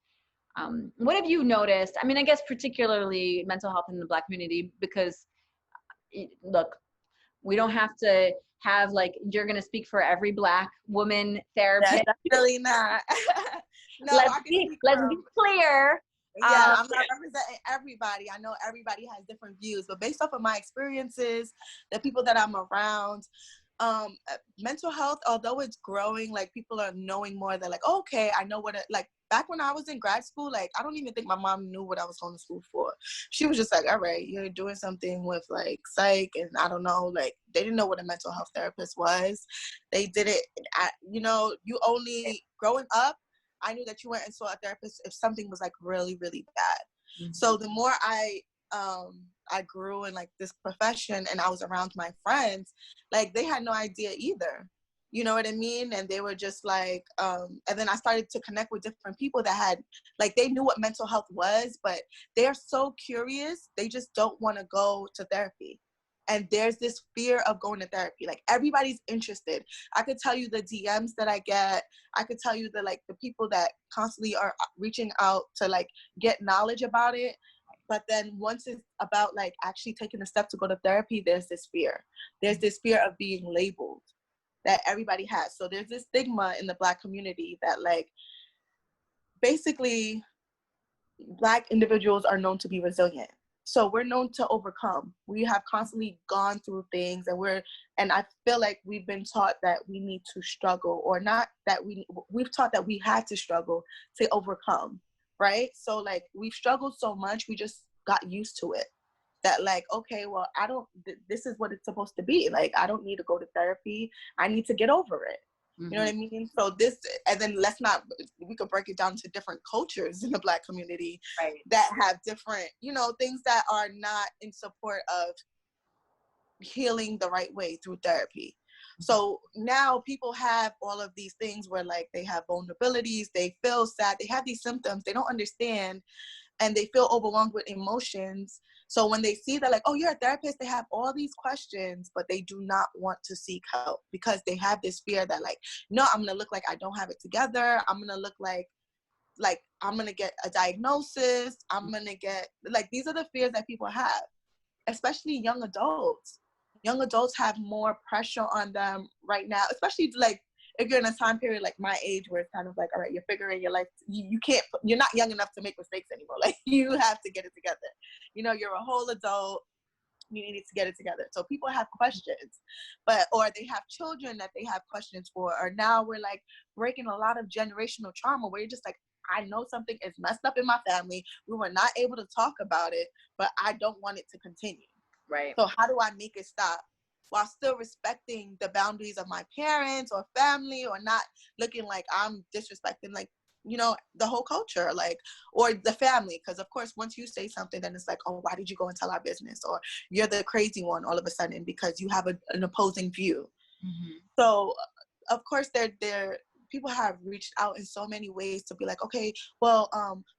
What have you noticed? I mean, I guess particularly mental health in the Black community because, look, we don't have to have like you're going to speak for every Black woman therapist. Yeah, definitely not. No, let's I can be speak let's be from. clear. Yeah, I'm not representing everybody. I know everybody has different views, but based off of my experiences, the people that I'm around, mental health, although it's growing, like people are knowing more. They're like, okay, I know what it, like back when I was in grad school, like I don't even think my mom knew what I was going to school for. She was just like, all right, you're doing something with like psych, and I don't know, like they didn't know what a mental health therapist was. They did it, you know, you only growing up. I knew that you went and saw a therapist if something was like really, really bad. Mm-hmm. So the more I grew in like this profession and I was around my friends, like they had no idea either. You know what I mean? And they were just like, and then I started to connect with different people that had, like, they knew what mental health was, but they're so curious. They just don't want to go to therapy. And there's this fear of going to therapy. Like, everybody's interested. I could tell you the DMs that I get. I could tell you the people that constantly are reaching out to like get knowledge about it. But then once it's about like actually taking a step to go to therapy, there's this fear. There's this fear of being labeled that everybody has. So there's this stigma in the Black community that like basically Black individuals are known to be resilient. So we're known to overcome. We have constantly gone through things, and I feel like we've been taught that we need to struggle, or not that we've taught that we had to struggle to overcome, right? So like we've struggled so much, we just got used to it. That like, okay, well, this is what it's supposed to be. Like, I don't need to go to therapy. I need to get over it. You know what I mean? So and then we could break it down to different cultures in the Black community, right, that have different, things that are not in support of healing the right way through therapy. So now people have all of these things where like they have vulnerabilities, they feel sad, they have these symptoms, they don't understand, and they feel overwhelmed with emotions. So when they see that like, oh, you're a therapist, they have all these questions, but they do not want to seek help because they have this fear that like, no, I'm gonna look like I don't have it together. I'm gonna look like I'm gonna get a diagnosis. I'm gonna get like, these are the fears that people have, especially young adults. Young adults have more pressure on them right now, especially like if you're in a time period like my age where it's kind of like, all right, you're figuring your life, you're not young enough to make mistakes anymore. Like, you have to get it together. You're a whole adult, you need to get it together. So people have questions, or they have children that they have questions for, or now we're like breaking a lot of generational trauma where you're just like, I know something is messed up in my family. We were not able to talk about it, but I don't want it to continue. right. So how do I make it stop while still respecting the boundaries of my parents or family, or not looking like I'm disrespecting, like, the whole culture, like, or the family? Because of course, once you say something, then it's like, oh, why did you go and tell our business? Or you're the crazy one all of a sudden because you have an opposing view. So of course, people have reached out in so many ways to be like, okay, well,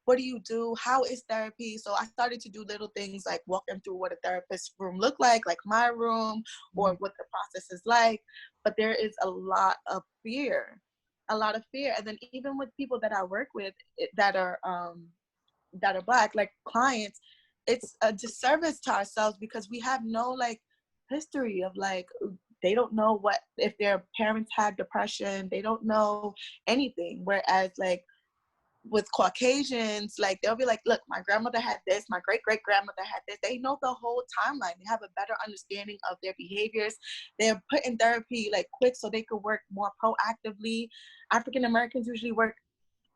what do you do? How is therapy? So I started to do little things like walk them through what a therapist room looked like my room, or what the process is like. But there is a lot of fear. And then even with people that I work with that are Black, like clients, it's a disservice to ourselves because we have no like history of like, they don't know what if their parents had depression, they don't know anything. Whereas like with Caucasians, like they'll be like, look, my grandmother had this, my great grandmother had this. They know the whole timeline. They have a better understanding of their behaviors. They're put in therapy like quick so they could work more proactively. African Americans usually work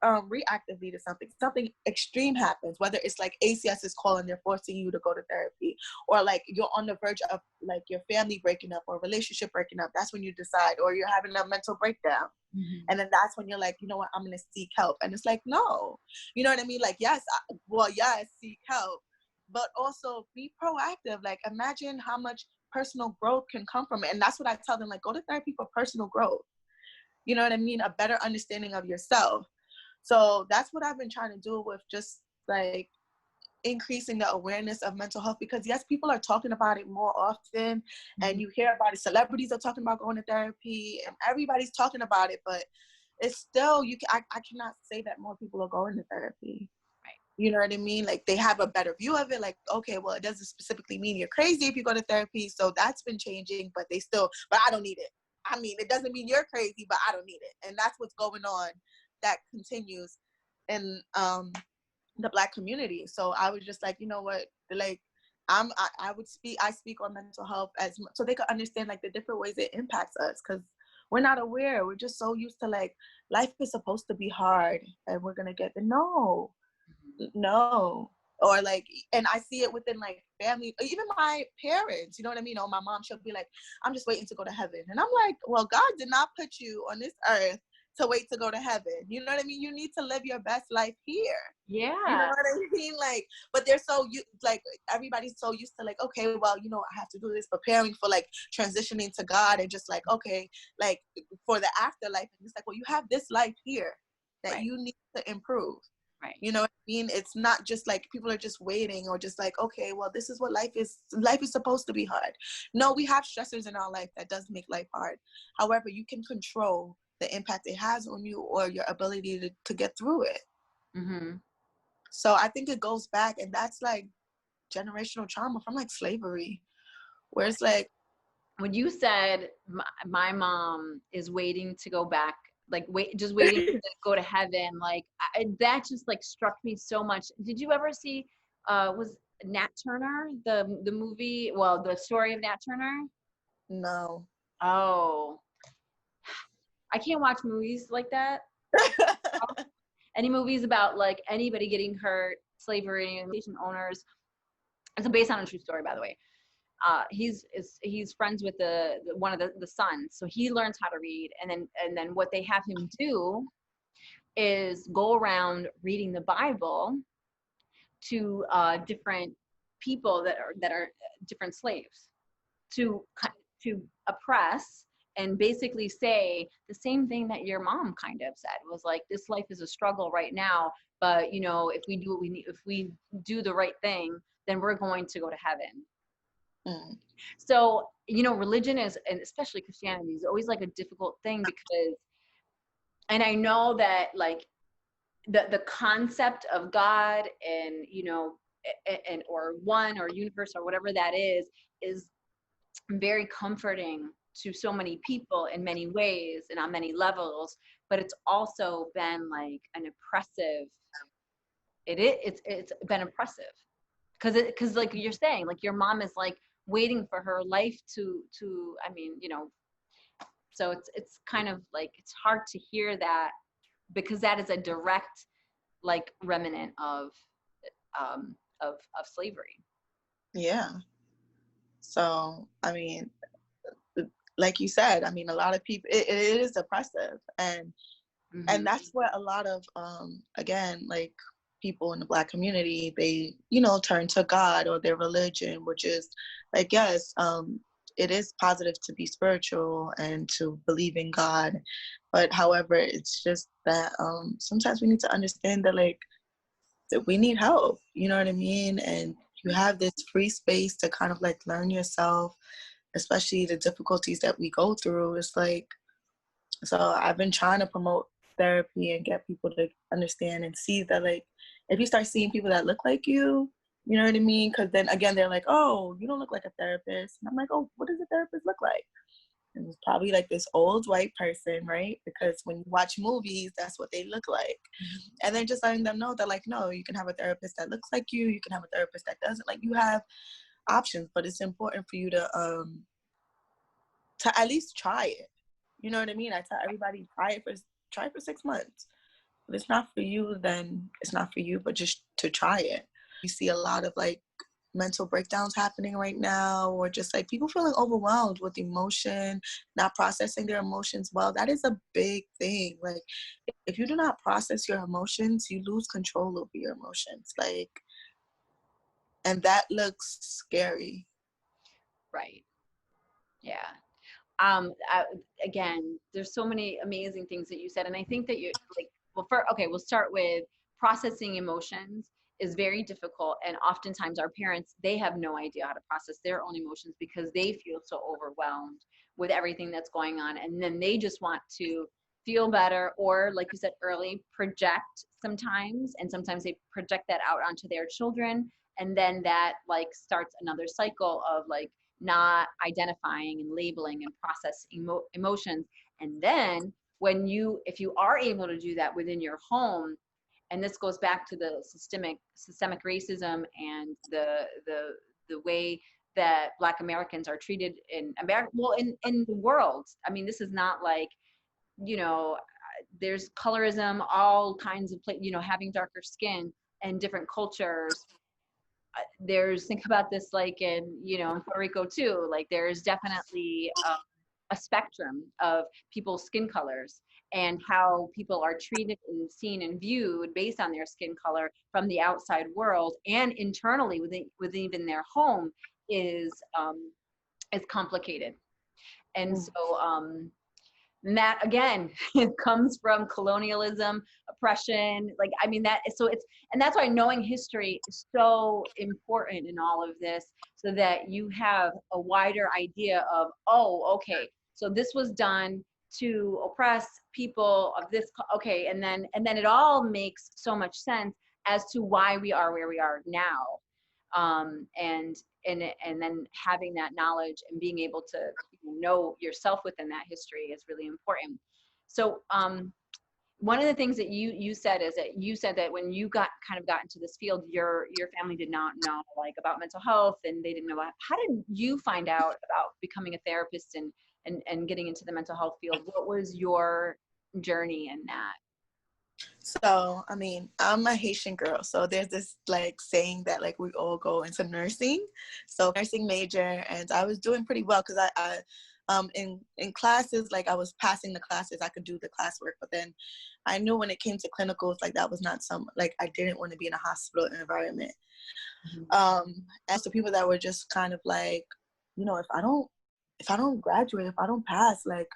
reactively to something extreme happens, whether it's like ACS is calling, they're forcing you to go to therapy, or like you're on the verge of like your family breaking up or relationship breaking up. That's when you decide, or you're having a mental breakdown. And then that's when you're like, you know what, I'm gonna seek help. And it's like, no, you know what I mean? Like, yes, seek help, but also be proactive. Like, imagine how much personal growth can come from it. And that's what I tell them, like, go to therapy for personal growth. You know what I mean? A better understanding of yourself. So that's what I've been trying to do with just like increasing the awareness of mental health, because yes, people are talking about it more often, and you hear about it. Celebrities are talking about going to therapy, and everybody's talking about it, but it's still, I cannot say that more people are going to therapy. Right. You know what I mean? Like, they have a better view of it. Like, okay, well, it doesn't specifically mean you're crazy if you go to therapy. So that's been changing, but but I don't need it. I mean, it doesn't mean you're crazy, but I don't need it. And that's what's going on. That continues in the Black community. So I was just like, you know what, like I speak on mental health so they could understand like the different ways it impacts us, because we're not aware. We're just so used to like, life is supposed to be hard and we're gonna get no. Or like, and I see it within like family, even my parents, you know what I mean? Or my mom, she'll be like, I'm just waiting to go to heaven. And I'm like, well, God did not put you on this earth to wait to go to heaven. You know what I mean? You need to live your best life here. Yeah. You know what I mean? Like, but they're like, everybody's so used to like, okay, well, I have to do this, preparing for like transitioning to God, and just like, okay, like for the afterlife. And it's like, well, you have this life here that you need to improve. Right. You know what I mean? It's not just like people are just waiting or just like, okay, well, this is what life is. Life is supposed to be hard. No, we have stressors in our life that does make life hard. However, you can control the impact it has on you or your ability to get through it. Mm-hmm. So I think it goes back, and that's like generational trauma from like slavery, where it's like, When you said my mom is waiting to go back, like just waiting to go to heaven, like that just like struck me so much. Did you ever see was Nat Turner, the movie, well, the story of Nat Turner? no. Oh, I can't watch movies like that. Any movies about like anybody getting hurt, slavery and plantation owners. It's based on a true story, by the way. He's friends with one of the sons, so he learns how to read, and then what they have him do is go around reading the Bible to different people that are different slaves, to to oppress and basically say the same thing that your mom kind of said. It was like, this life is a struggle right now, but you know, if we do what we need, if we do the right thing, then we're going to go to heaven. Mm. So, you know, religion is, and especially Christianity, is always like a difficult thing because, and I know that like the concept of God and, you know, and or one or universe or whatever that is very comforting to so many people in many ways and on many levels, but it's also been like an oppressive, it's been oppressive because like you're saying, like your mom is like waiting for her life to I mean, you know, so it's kind of like it's hard to hear that because that is a direct like remnant of slavery. Yeah. So, I mean, like you said, I mean, a lot of people, it is oppressive. And that's what a lot of, again, like people in the Black community, they, you know, turn to God or their religion, which is like, yes, it is positive to be spiritual and to believe in God. But however, it's just that sometimes we need to understand that, like, that we need help, you know what I mean? And you have this free space to kind of like learn yourself, especially the difficulties that we go through. It's like, so I've been trying to promote therapy and get people to understand and see that, like, if you start seeing people that look like you know what I mean? Because then again, they're like, oh, you don't look like a therapist. And I'm like, oh, what does a therapist look like? And it's probably like this old white person, right? Because when you watch movies, that's what they look like. And then just letting them know that, like, no, you can have a therapist that looks like you can have a therapist that doesn't. Like, you have options, but it's important for you to at least try it. You know what I mean? I tell everybody, try it for 6 months. If it's not for you, then it's not for you, but just to try it. You see a lot of like mental breakdowns happening right now, or just like people feeling overwhelmed with emotion, not processing their emotions well. That is a big thing. Like, if you do not process your emotions, you lose control over your emotions. Like, and that looks scary. Right. Yeah. Again, there's so many amazing things that you said, and I think that you like. Well, okay, we'll start with processing emotions is very difficult, and oftentimes our parents, they have no idea how to process their own emotions because they feel so overwhelmed with everything that's going on, and then they just want to feel better, or like you said early, project sometimes, and sometimes they project that out onto their children, and then that like starts another cycle of like not identifying and labeling and processing emotions. And then if you are able to do that within your home, and this goes back to the systemic racism and the way that Black Americans are treated in America, well, in the world. I mean, this is not like, you know, there's colorism, all kinds of, you know, having darker skin and different cultures. There's, think about this like in, you know, in Puerto Rico too, like there's definitely a spectrum of people's skin colors and how people are treated and seen and viewed based on their skin color from the outside world and internally within even their home is complicated. And so And that again, it comes from colonialism, oppression. Like, I mean, and that's why knowing history is so important in all of this, so that you have a wider idea of, oh, okay, so this was done to oppress people of this, okay, and then it all makes so much sense as to why we are where we are now. And then having that knowledge and being able to know yourself within that history is really important. So one of the things that you said is that you said that when you got into this field, your family did not know like about mental health, and they didn't know how did you find out about becoming a therapist and getting into the mental health field? What was your journey in that? So, I mean, I'm a Haitian girl. So there's this like saying that like we all go into nursing. So nursing major, and I was doing pretty well because in classes, like I was passing the classes, I could do the classwork. But then I knew when it came to clinicals, like that was not like I didn't want to be in a hospital environment. As the people that were just kind of like, if I don't graduate, if I don't pass, like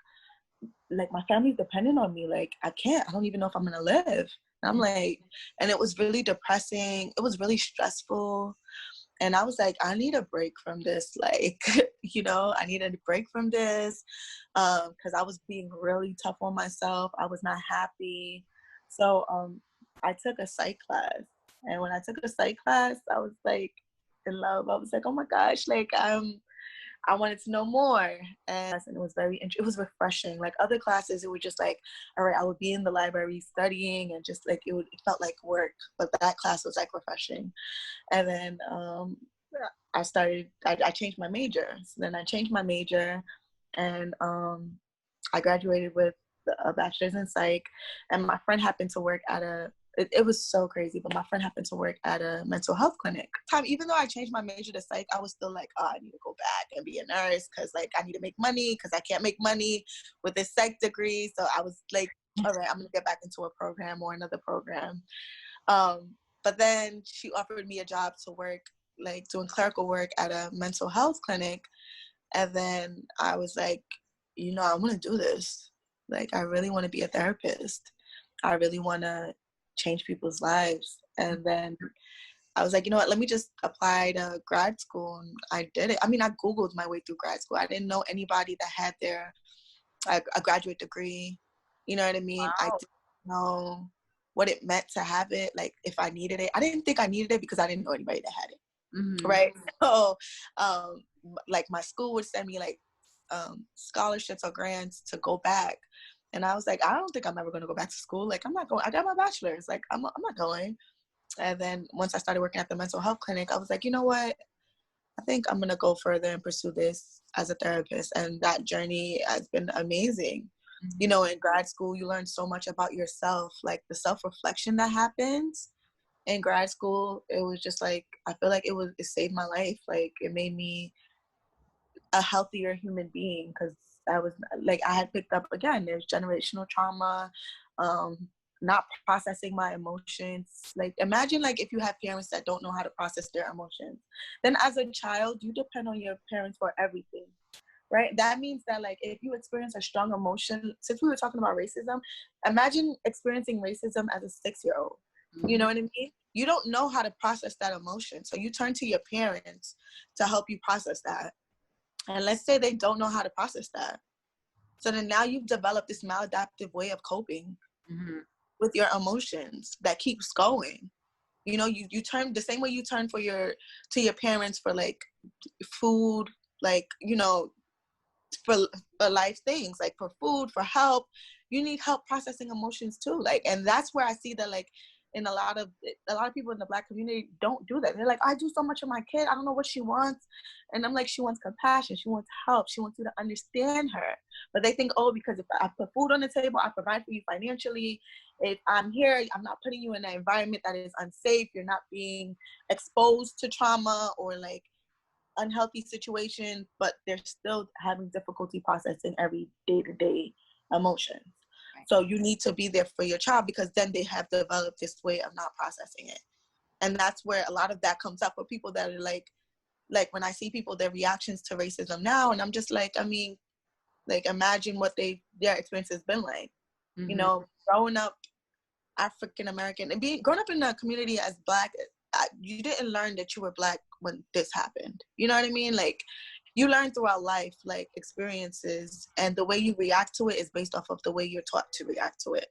my family's dependent on me. Like I don't even know if I'm gonna live. And I'm like, and it was really depressing. It was really stressful. And I was like, I need a break from this. Like, I needed a break from this because I was being really tough on myself. I was not happy. So I took a psych class. And when I took a psych class, I was like in love. I was like, oh my gosh, like I wanted to know more, and it was it was refreshing. Like other classes, it was just like, all right, I would be in the library studying, and just like it felt like work. But that class was like refreshing. And then I changed my major. So then I changed my major, and I graduated with a bachelor's in psych. And my friend happened to work at it was so crazy, but my friend happened to work at a mental health clinic. Even though I changed my major to psych, I was still like, oh, I need to go back and be a nurse because like I need to make money because I can't make money with this psych degree. So I was like, all right, I'm gonna get back into a program or another program. But then she offered me a job to work, like doing clerical work at a mental health clinic. And then I was like, I want to do this. Like, I really want to be a therapist. I really want to change people's lives. And then I was like, you know what, let me just apply to grad school. And I did it. I mean, I Googled my way through grad school. I didn't know anybody that had a graduate degree. You know what I mean? Wow. I didn't know what it meant to have it. Like, if I needed it. I didn't think I needed it because I didn't know anybody that had it. Mm-hmm. Right? So, like, my school would send me, like, scholarships or grants to go back. And I was like, I don't think I'm ever going to go back to school. Like, I'm not going. I got my bachelor's. Like, I'm not going. And then once I started working at the mental health clinic, I was like, you know what? I think I'm going to go further and pursue this as a therapist. And that journey has been amazing. Mm-hmm. In grad school, you learn so much about yourself, like the self-reflection that happens in grad school. It was just like, I feel like it saved my life. Like, it made me a healthier human being because I had picked up, again, there's generational trauma, not processing my emotions. Like, imagine, like, if you have parents that don't know how to process their emotions, then as a child, you depend on your parents for everything, right? That means that, like, if you experience a strong emotion, since we were talking about racism, imagine experiencing racism as a 6-year-old. You know what I mean? You don't know how to process that emotion. So you turn to your parents to help you process that. And let's say they don't know how to process that. So then now you've developed this maladaptive way of coping with your emotions that keeps going. You turn the same way you turn to your parents for, like, food, like, for life things, like for food, for help. You need help processing emotions too. Like, and that's where I see that, like, in a lot of people in the Black community don't do that. They're like, I do so much for my kid, I don't know what she wants. And I'm like, she wants compassion, she wants help, she wants you to understand her. But they think, oh, because if I put food on the table, I provide for you financially, if I'm here, I'm not putting you in an environment that is unsafe, you're not being exposed to trauma or, like, unhealthy situation, but they're still having difficulty processing every day-to-day emotions. So you need to be there for your child because then they have developed this way of not processing it. And that's where a lot of that comes up for people that are like when I see people, their reactions to racism now, and I'm just like, I mean, Like, imagine what their experience has been like. Mm-hmm. You know, growing up African American and growing up in a community as Black, you didn't learn that you were Black when this happened. You know what I mean? Like, you learn throughout life, like, experiences, and the way you react to it is based off of the way you're taught to react to it.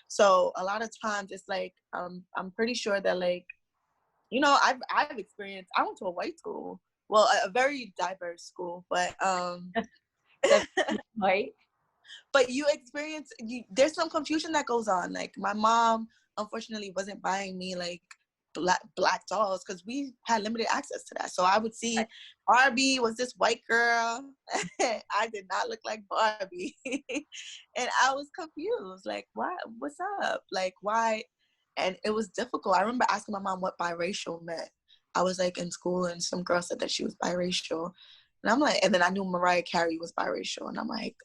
So a lot of times it's like, I'm pretty sure that, like, you know, I've experienced, I went to a white school, well, a very diverse school, but White. but you experience, there's some confusion that goes on. Like, my mom unfortunately wasn't buying me like black dolls because we had limited access to that. So I would see Barbie was this white girl. I did not look like Barbie. And I was confused, like, what's up, like, why? And it was difficult. I remember asking my mom what biracial meant. I was like in school and some girl said that she was biracial, and I'm like, and then I knew Mariah Carey was biracial, and I'm like,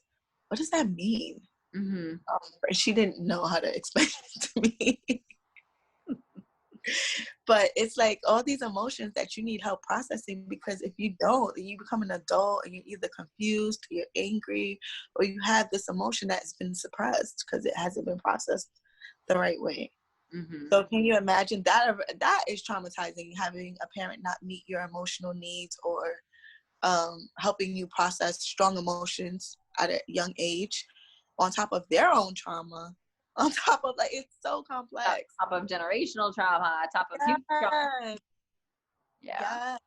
what does that mean? Mm-hmm. She didn't know how to explain it to me. But it's like all these emotions that you need help processing, because if you don't, you become an adult and you're either confused, or you're angry, or you have this emotion that's been suppressed because it hasn't been processed the right way. Mm-hmm. So can you imagine that? That is traumatizing, having a parent not meet your emotional needs or helping you process strong emotions at a young age, on top of their own trauma, on top of, like, it's so complex. Top of generational trauma, top of huge trauma. Yeah.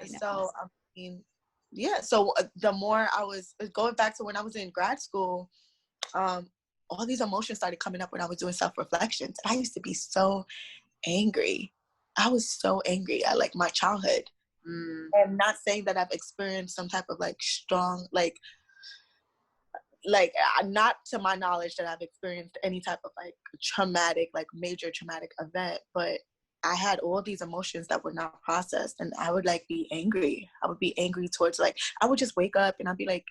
Yeah. So, I mean, yeah. So the more I was going back to when I was in grad school, all these emotions started coming up when I was doing self-reflections. I used to be so angry. I was so angry at, like, my childhood. I'm not saying that I've experienced some type of, like, strong, like not to my knowledge that I've experienced any type of, like, traumatic, like, major traumatic event, but I had all these emotions that were not processed, and I would, like, be angry. I would be angry towards, like, I would just wake up and I'd be like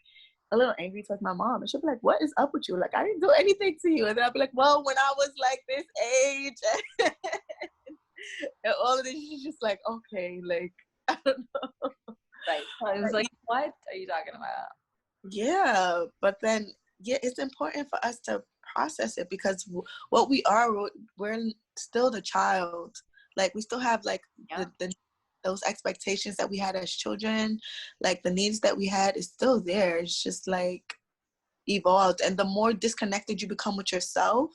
a little angry towards my mom, and she'd be like, what is up with you? Like, I didn't do anything to you. And then I'd be like, well, when I was like this age and all of this, she's just like, okay, like, I don't know. Right. So I was like, what are you talking about? Yeah, but then, yeah, it's important for us to process it, because what we are, we're still the child. Like, we still have, like, those expectations that we had as children, like, the needs that we had is still there. It's just, like, evolved. And the more disconnected you become with yourself,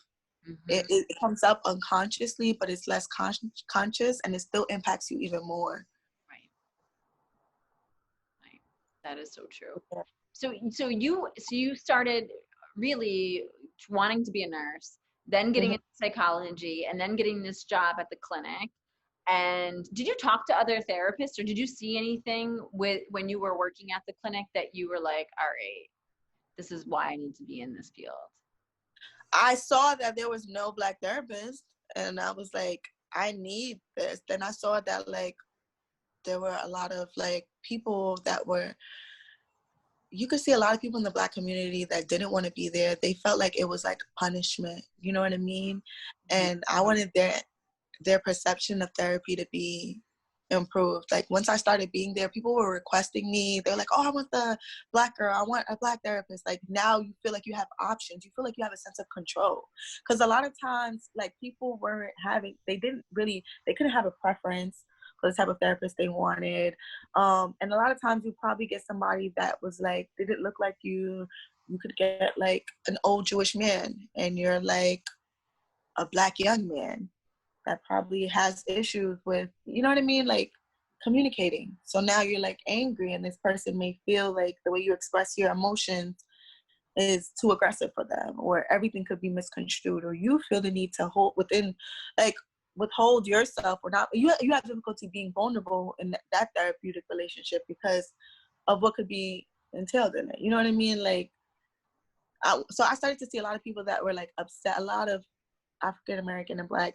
it comes up unconsciously, but it's less conscious, and it still impacts you even more. Right. That is so true. So you started really wanting to be a nurse, then getting into psychology, and then getting this job at the clinic. And did you talk to other therapists, or did you see anything when you were working at the clinic that you were like, all right, this is why I need to be in this field? I saw that there was no Black therapist, and I was like, I need this. Then I saw that, like, there were a lot of, like, people that were, you could see a lot of people in the Black community that didn't want to be there. They felt like it was like punishment, you know what I mean? And I wanted their perception of therapy to be improved. Like, once I started being there, people were requesting me. They were like, oh, I want the Black girl, I want a Black therapist. Like, now you feel like you have options, you feel like you have a sense of control, because a lot of times, like, people weren't having, they couldn't have a preference for the type of therapist they wanted, and a lot of times you probably get somebody that was like, they didn't look like you could get, like, an old Jewish man, and you're like a Black young man that probably has issues with, you know what I mean, like, communicating. So now you're, like, angry, and this person may feel like the way you express your emotions is too aggressive for them, or everything could be misconstrued, or you feel the need to withhold yourself, or not. You have difficulty being vulnerable in that therapeutic relationship because of what could be entailed in it. You know what I mean? Like, so I started to see a lot of people that were, like, upset. A lot of African American and Black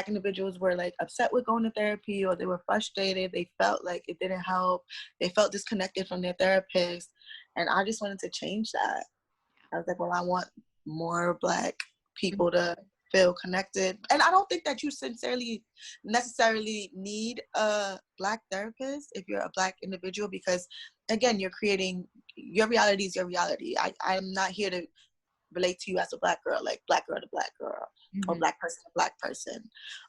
individuals were, like, upset with going to therapy, or they were frustrated. They felt like it didn't help. They felt disconnected from their therapist. And I just wanted to change that. I was like, well, I want more Black people to feel connected. And I don't think that you necessarily need a Black therapist if you're a Black individual, because, again, you're creating your reality is your reality. I'm not here to relate to you as a Black girl, like Black girl to Black girl, or Black person to Black person.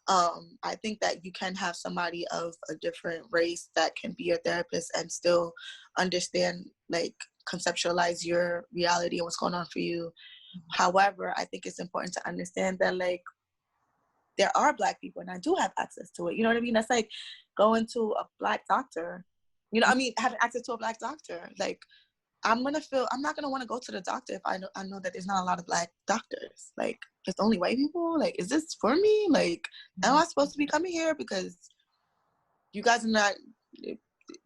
I think that you can have somebody of a different race that can be your therapist and still understand, like, conceptualize your reality and what's going on for you. However, I think it's important to understand that, like, there are Black people and I do have access to it. You know what I mean? That's like going to a Black doctor. You know, I mean, having access to a Black doctor. Like, I'm not gonna want to go to the doctor if I know that there's not a lot of Black doctors. Like, it's only white people. Like, is this for me? Like, am I supposed to be coming here because you guys are not?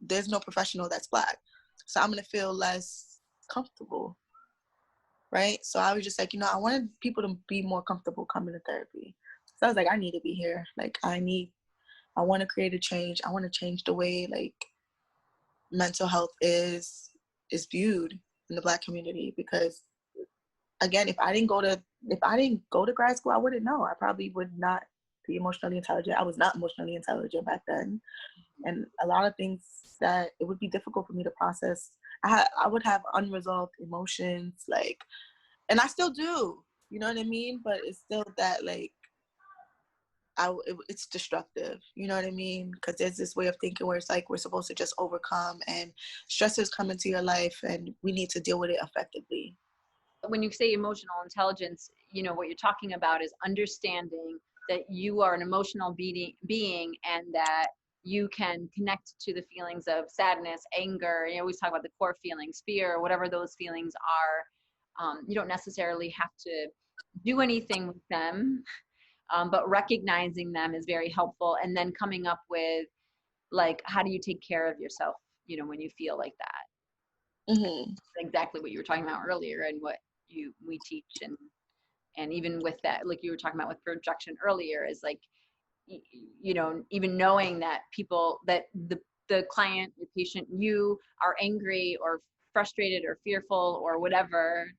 There's no professional that's Black, so I'm gonna feel less comfortable, right? So I was just like, I wanted people to be more comfortable coming to therapy. So I was like, I need to be here. Like, I want to create a change. I want to change the way, like, mental health is viewed in the Black community, because, again, if I didn't go to grad school, I wouldn't know. I probably would not be emotionally intelligent. I was not emotionally intelligent back then, and a lot of things that it would be difficult for me to process. I would have unresolved emotions, like, and I still do. You know what I mean? But it's still that, like, it's destructive. You know what I mean? Because there's this way of thinking where it's like we're supposed to just overcome, and stressors come into your life, and we need to deal with it effectively. When you say emotional intelligence, what you're talking about is understanding that you are an emotional being and that you can connect to the feelings of sadness, anger. You always talk about the core feelings, fear, whatever those feelings are. You don't necessarily have to do anything with them, but recognizing them is very helpful. And then coming up with, like, how do you take care of yourself, when you feel like that? Mm-hmm. Exactly what you were talking about earlier, and what we teach, and even with that, like you were talking about with projection earlier, is like, even knowing that people, that the client, your patient, you are angry or frustrated or fearful or whatever,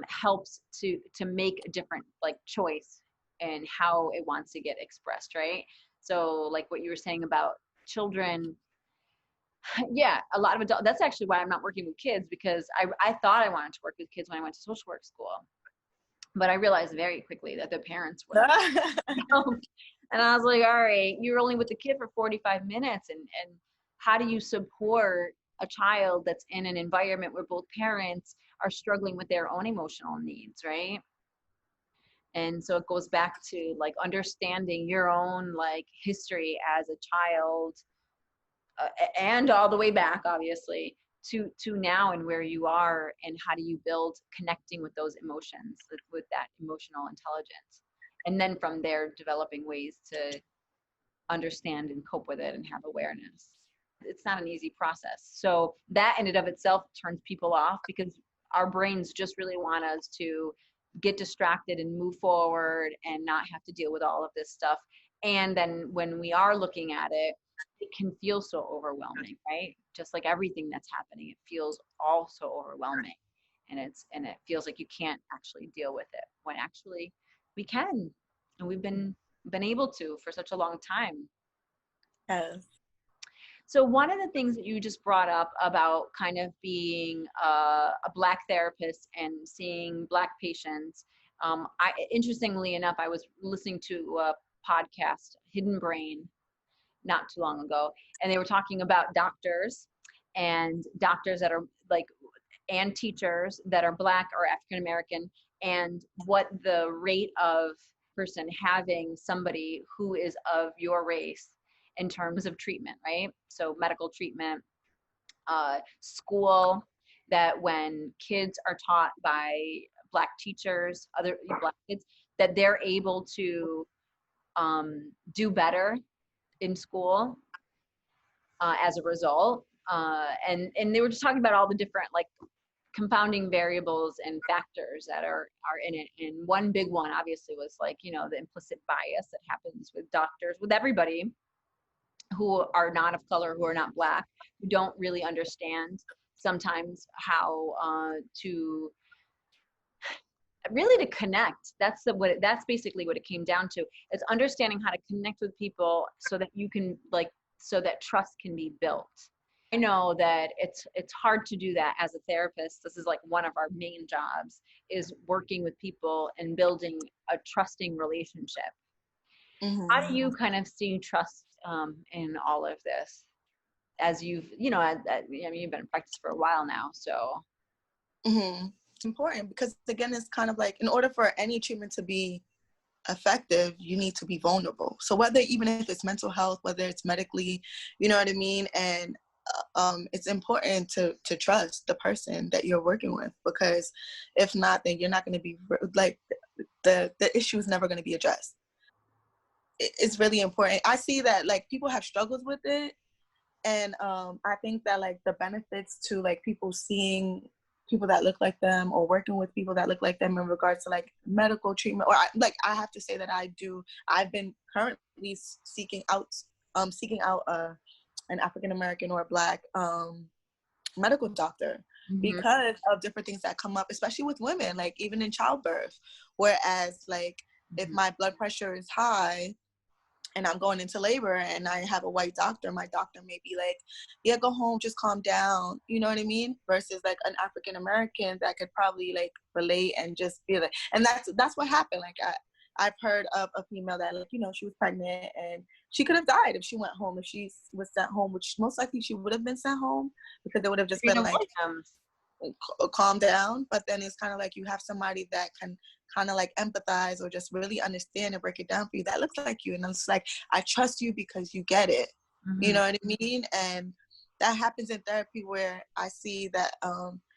helps to make a different, like, choice and how it wants to get expressed, right? So, like what you were saying about children, yeah, a lot of adults. That's actually why I'm not working with kids, because I thought I wanted to work with kids when I went to social work school, but I realized very quickly that the parents were. And I was like, all right, you're only with the kid for 45 minutes, and how do you support a child that's in an environment where both parents are struggling with their own emotional needs, right? And so it goes back to, like, understanding your own, like, history as a child, and all the way back, obviously, to now and where you are, and how do you build connecting with those emotions, with that emotional intelligence, and then from there developing ways to understand and cope with it and have awareness. It's not an easy process. So that in and of itself turns people off, because our brains just really want us to get distracted and move forward and not have to deal with all of this stuff. And then when we are looking at it, it can feel so overwhelming, right? Just like everything that's happening, it feels all so overwhelming. And it feels like you can't actually deal with it, when actually we can. And we've been able to for such a long time. Yes. So one of the things that you just brought up about kind of being a Black therapist and seeing Black patients, interestingly enough, I was listening to a podcast, Hidden Brain, not too long ago, and they were talking about doctors that are like, and teachers that are Black or African American, and what the rate of person having somebody who is of your race in terms of treatment, right? So medical treatment, school, that when kids are taught by Black teachers, other Black kids, that they're able to do better in school as a result. And they were just talking about all the different, like, compounding variables and factors that are in it. And one big one obviously was, like, the implicit bias that happens with doctors, with everybody who are not of color, who are not Black, who don't really understand sometimes how to really to connect. That's basically what it came down to. It's understanding how to connect with people so that you can, like, so that trust can be built. I know that it's hard to do that as a therapist. This is like one of our main jobs, is working with people and building a trusting relationship. How do Hmm. you kind of see trust in all of this, as you've, I mean, you've been in practice for a while now, so. Hmm. It's important because again, it's kind of like in order for any treatment to be effective, you need to be vulnerable. So whether even if it's mental health, whether it's medically, you know what I mean, and it's important to trust the person that you're working with, because if not, then you're not going to be like the issue is never going to be addressed. It's really important. I see that like people have struggles with it, and I think that like the benefits to like people seeing people that look like them or working with people that look like them in regards to like medical treatment, or I have to say that I've been currently seeking out an African American or a Black medical doctor Mhm. because of different things that come up, especially with women, like even in childbirth. Whereas like if Mhm. my blood pressure is high and I'm going into labor and I have a white doctor, my doctor may be like, yeah, go home, just calm down. You know what I mean? Versus like an African American that could probably like relate and just be like, and that's what happened. Like I've heard of a female that like, she was pregnant and she could have died if she went home, if she was sent home, which most likely she would have been sent home because they would have just been Serena like, Williams. calm down. But then it's kind of like you have somebody that can kind of like empathize or just really understand and break it down for you that looks like you, and it's like, I trust you because you get it. You Mhm. know what I mean? And that happens in therapy where I see that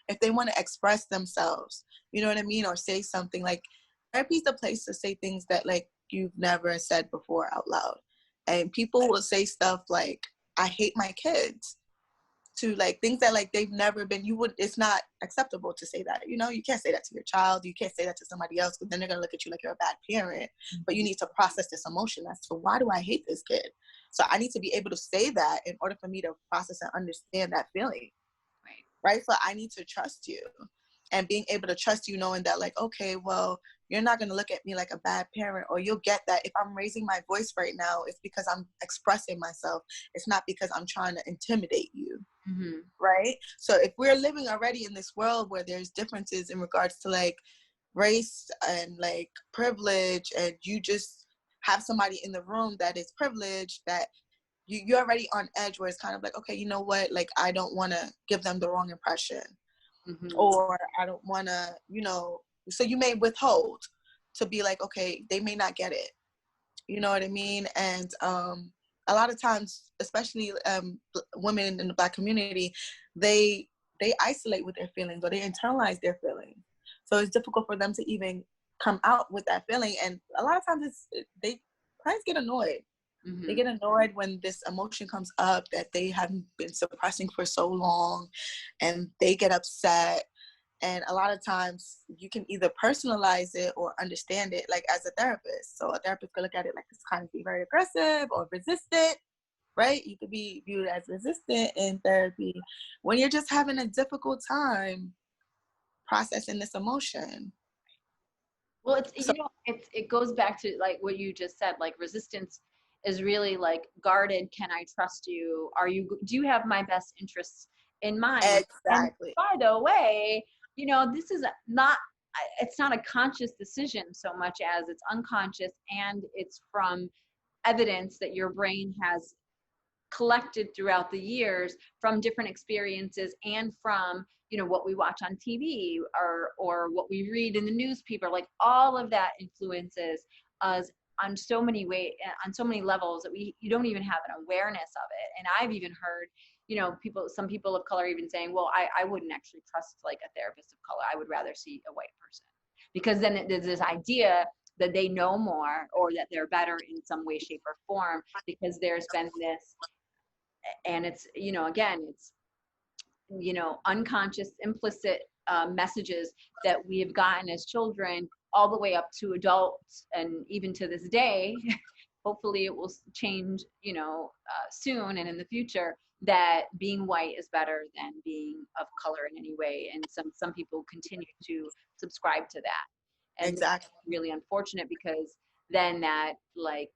if they want to express themselves, you know what I mean, or say something, like therapy is the place to say things that like you've never said before out loud. And people will say stuff like, I hate my kids, to like things that like they've never been, it's not acceptable to say that. You can't say that to your child, you can't say that to somebody else, because then they're going to look at you like you're a bad parent. But you need to process this emotion as to, why do I hate this kid? So I need to be able to say that in order for me to process and understand that feeling. Right. Right? So I need to trust you, and being able to trust you, knowing that like, okay, well, you're not going to look at me like a bad parent, or you'll get that if I'm raising my voice right now, it's because I'm expressing myself. It's not because I'm trying to intimidate you. Mhm. Right? So if we're living already in this world where there's differences in regards to like race and like privilege, and you just have somebody in the room that is privileged, that you're already on edge, where it's kind of like, okay, you know what, like I don't want to give them the wrong impression, Mhm. or I don't want to, so you may withhold to be like, okay, they may not get it. You know what I mean? And a lot of times, especially women in the Black community, they isolate with their feelings, or they internalize their feelings. So it's difficult for them to even come out with that feeling. And a lot of times, clients get annoyed. They Mhm. get annoyed when this emotion comes up that they haven't been suppressing for so long, and they get upset. And a lot of times you can either personalize it or understand it, like as a therapist. So a therapist could look at it like this kind of be very aggressive or resistant, right? You could be viewed as resistant in therapy when you're just having a difficult time processing this emotion. Well, So it goes back to like what you just said. Like resistance is really like guarded. Can I trust you? Do you have my best interests in mind? And exactly. by the way, this is not. It's not a conscious decision so much as it's unconscious, and it's from evidence that your brain has collected throughout the years from different experiences, and from what we watch on TV, or what we read in the newspaper. Like all of that influences us on so many on so many levels, that you don't even have an awareness of it. And I've even heard some people of color even saying, well, I wouldn't actually trust like a therapist of color, I would rather see a white person, because then there's this idea that they know more, or that they're better in some way, shape, or form, because there's been this. And it's again, it's unconscious, implicit messages that we have gotten as children, all the way up to adults, and even to this day. Hopefully it will change soon and in the future, that being white is better than being of color in any way. And some people continue to subscribe to that, and that's Exactly. really unfortunate, because then that, like,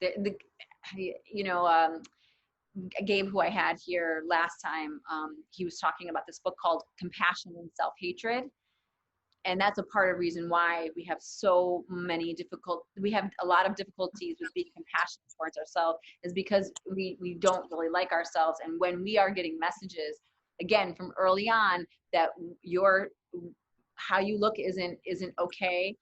the you know Gabe, who I had here last time, he was talking about this book called Compassion and Self-Hatred. And that's a part of the reason why we have we have a lot of difficulties with being compassionate towards ourselves, is because we don't really like ourselves. And when we are getting messages, again, from early on, that how you look isn't okay,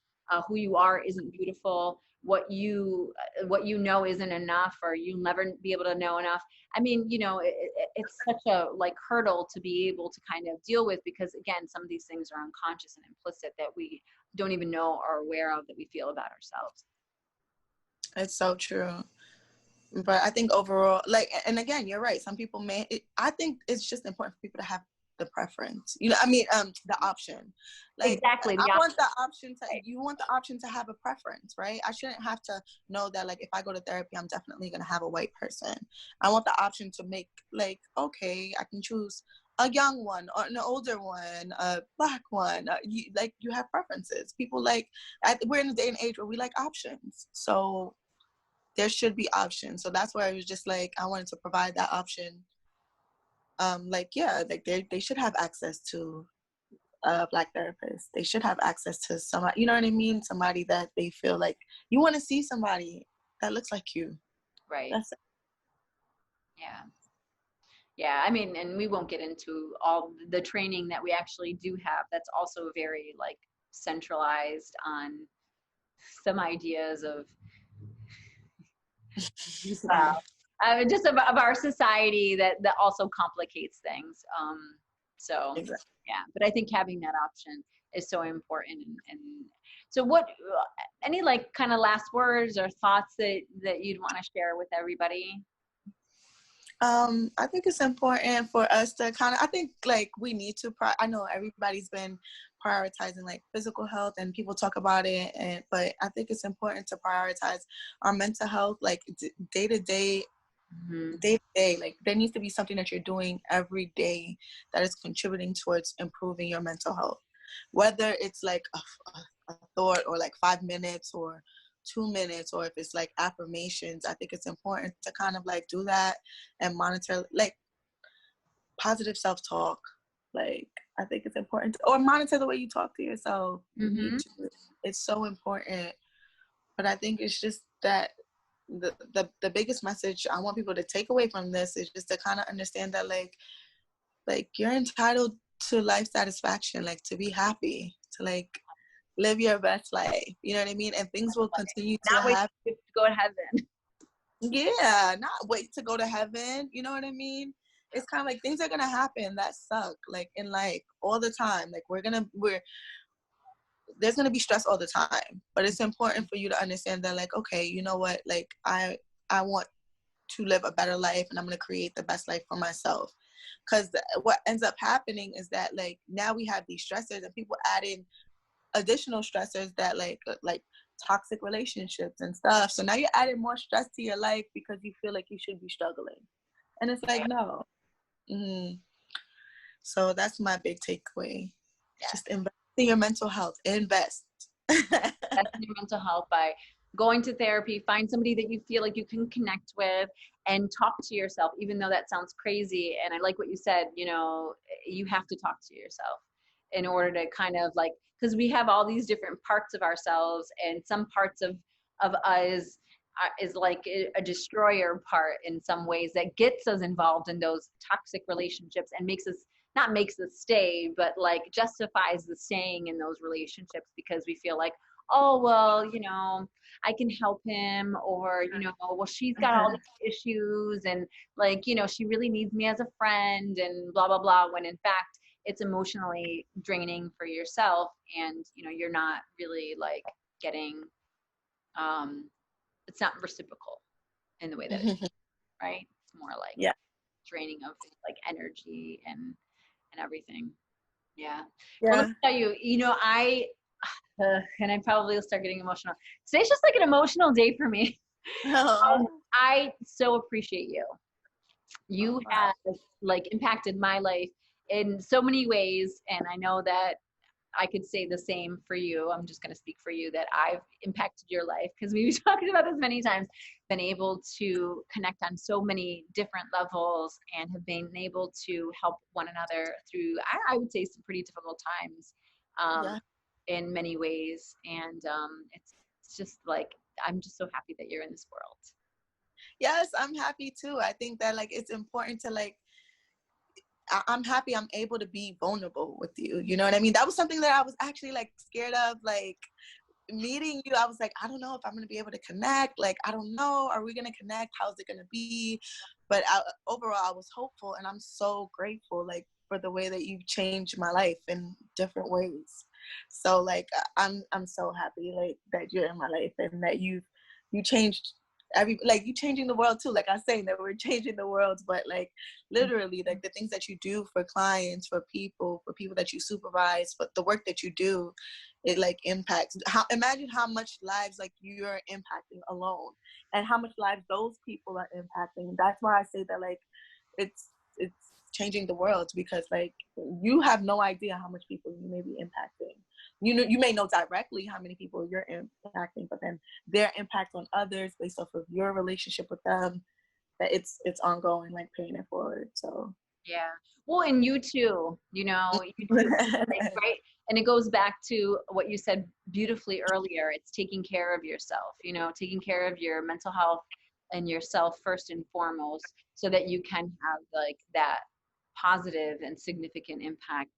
who you are isn't beautiful, what you know isn't enough, or you'll never be able to know enough. I mean, it's such a like hurdle to be able to kind of deal with, because again, some of these things are unconscious and implicit that we don't even know or aware of, that we feel about ourselves. It's so true. But I think overall, like, and again, you're right. Some people I think it's just important for people to have the preference. The option. Like, exactly. I want the option to, you want the option to have a preference, right? I shouldn't have to know that, like, if I go to therapy, I'm definitely going to have a white person. I want the option to make, like, okay, I can choose a young one or an older one, a black one. You have preferences. People we're in a day and age where we like options. So there should be options. So that's why I was just like, I wanted to provide that option. They should have access to a Black therapist. They should have access to somebody, you know what I mean? Somebody that they feel like, you want to see somebody that looks like you. Right. That's it. Yeah. I mean, and we won't get into all the training that we actually do have. That's also very like centralized on some ideas of just of our society that also complicates things. Exactly. Yeah, but I think having that option is so important. And so any like kind of last words or thoughts that you'd want to share with everybody? I think it's important for us to I think like we need to, I know everybody's been prioritizing like physical health and people talk about it, but I think it's important to prioritize our mental health, like day to day, like there needs to be something that you're doing every day that is contributing towards improving your mental health, whether it's like a thought or like 5 minutes or 2 minutes, or if it's like affirmations. I think it's important to kind of like do that and monitor like positive self-talk. Like I think it's important or monitor the way you talk to yourself. You need to. It's so important. But I think it's just that the biggest message I want people to take away from this is just to kind of understand that like you're entitled to life satisfaction, like to be happy, to like live your best life. You know what I mean? And things will continue to happen. Not wait to go to heaven. Yeah, not wait to go to heaven. You know what I mean? It's kind of like things are gonna happen that suck, like in life all the time. Like there's gonna be stress all the time, but it's important for you to understand that, like, okay, you know what? Like I want to live a better life, and I'm gonna create the best life for myself. Because what ends up happening is that like now we have these stressors, and people add in additional stressors that like toxic relationships and stuff. So now you're adding more stress to your life because you feel like you should be struggling, and it's like no. So that's my big takeaway. Just invest in your mental health. Invest in your mental health by going to therapy. Find somebody that you feel like you can connect with and talk to yourself, even though that sounds crazy. And I like what you said, you have to talk to yourself in order to kind of like, because we have all these different parts of ourselves, and some parts of us is like a destroyer part in some ways that gets us involved in those toxic relationships and not makes us stay, but like justifies the staying in those relationships because we feel like, oh, well, I can help him, or, well, she's got all these issues, and like, she really needs me as a friend, and blah, blah, blah, when in fact, it's emotionally draining for yourself, and, you're not really like getting, it's not reciprocal in the way that it's right? It's more like draining of like energy and everything. Yeah. Well, let me tell you, and I probably will start getting emotional. Today's just like an emotional day for me. I so appreciate you. You have like impacted my life in so many ways, and I know that I could say the same for you. I'm just going to speak for you that I've impacted your life because we've talked about this many times, been able to connect on so many different levels and have been able to help one another through, I would say, some pretty difficult times um, Yeah. in many ways. And it's just like, I'm just so happy that you're in this world. Yes, I'm happy too. I think that like it's important to like I'm happy I'm able to be vulnerable with you. You know what I mean? That was something that I was actually like scared of, like meeting you. I was like, I don't know if I'm going to be able to connect. Like, I don't know. Are we going to connect? How's it going to be? But overall, I was hopeful, and I'm so grateful, like, for the way that you've changed my life in different ways. So like, I'm so happy, like, that you're in my life and that you changed like you changing the world too. Like I'm saying that we're changing the world, but like literally, like the things that you do for clients, for people that you supervise, but the work that you do, it like impacts. Imagine how much lives like you're impacting alone, and how much lives those people are impacting. That's why I say that like it's changing the world, because like you have no idea how much people you may be impacting. You know, you may know directly how many people you're impacting, but then their impact on others based off of your relationship with them, that it's ongoing, like paying it forward. So Yeah. Well, and you too, you know, you too, like, right? And it goes back to what you said beautifully earlier. It's taking care of yourself, you know, taking care of your mental health and yourself first and foremost, so that you can have like that positive and significant impact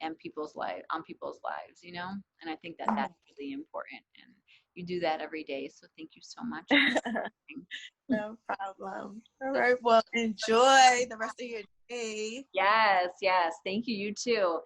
and people's lives, you know? And I think that that's really important. And you do that every day. So thank you so much for sharing. no problem. All right, well, enjoy the rest of your day. Yes, yes. Thank you. You too.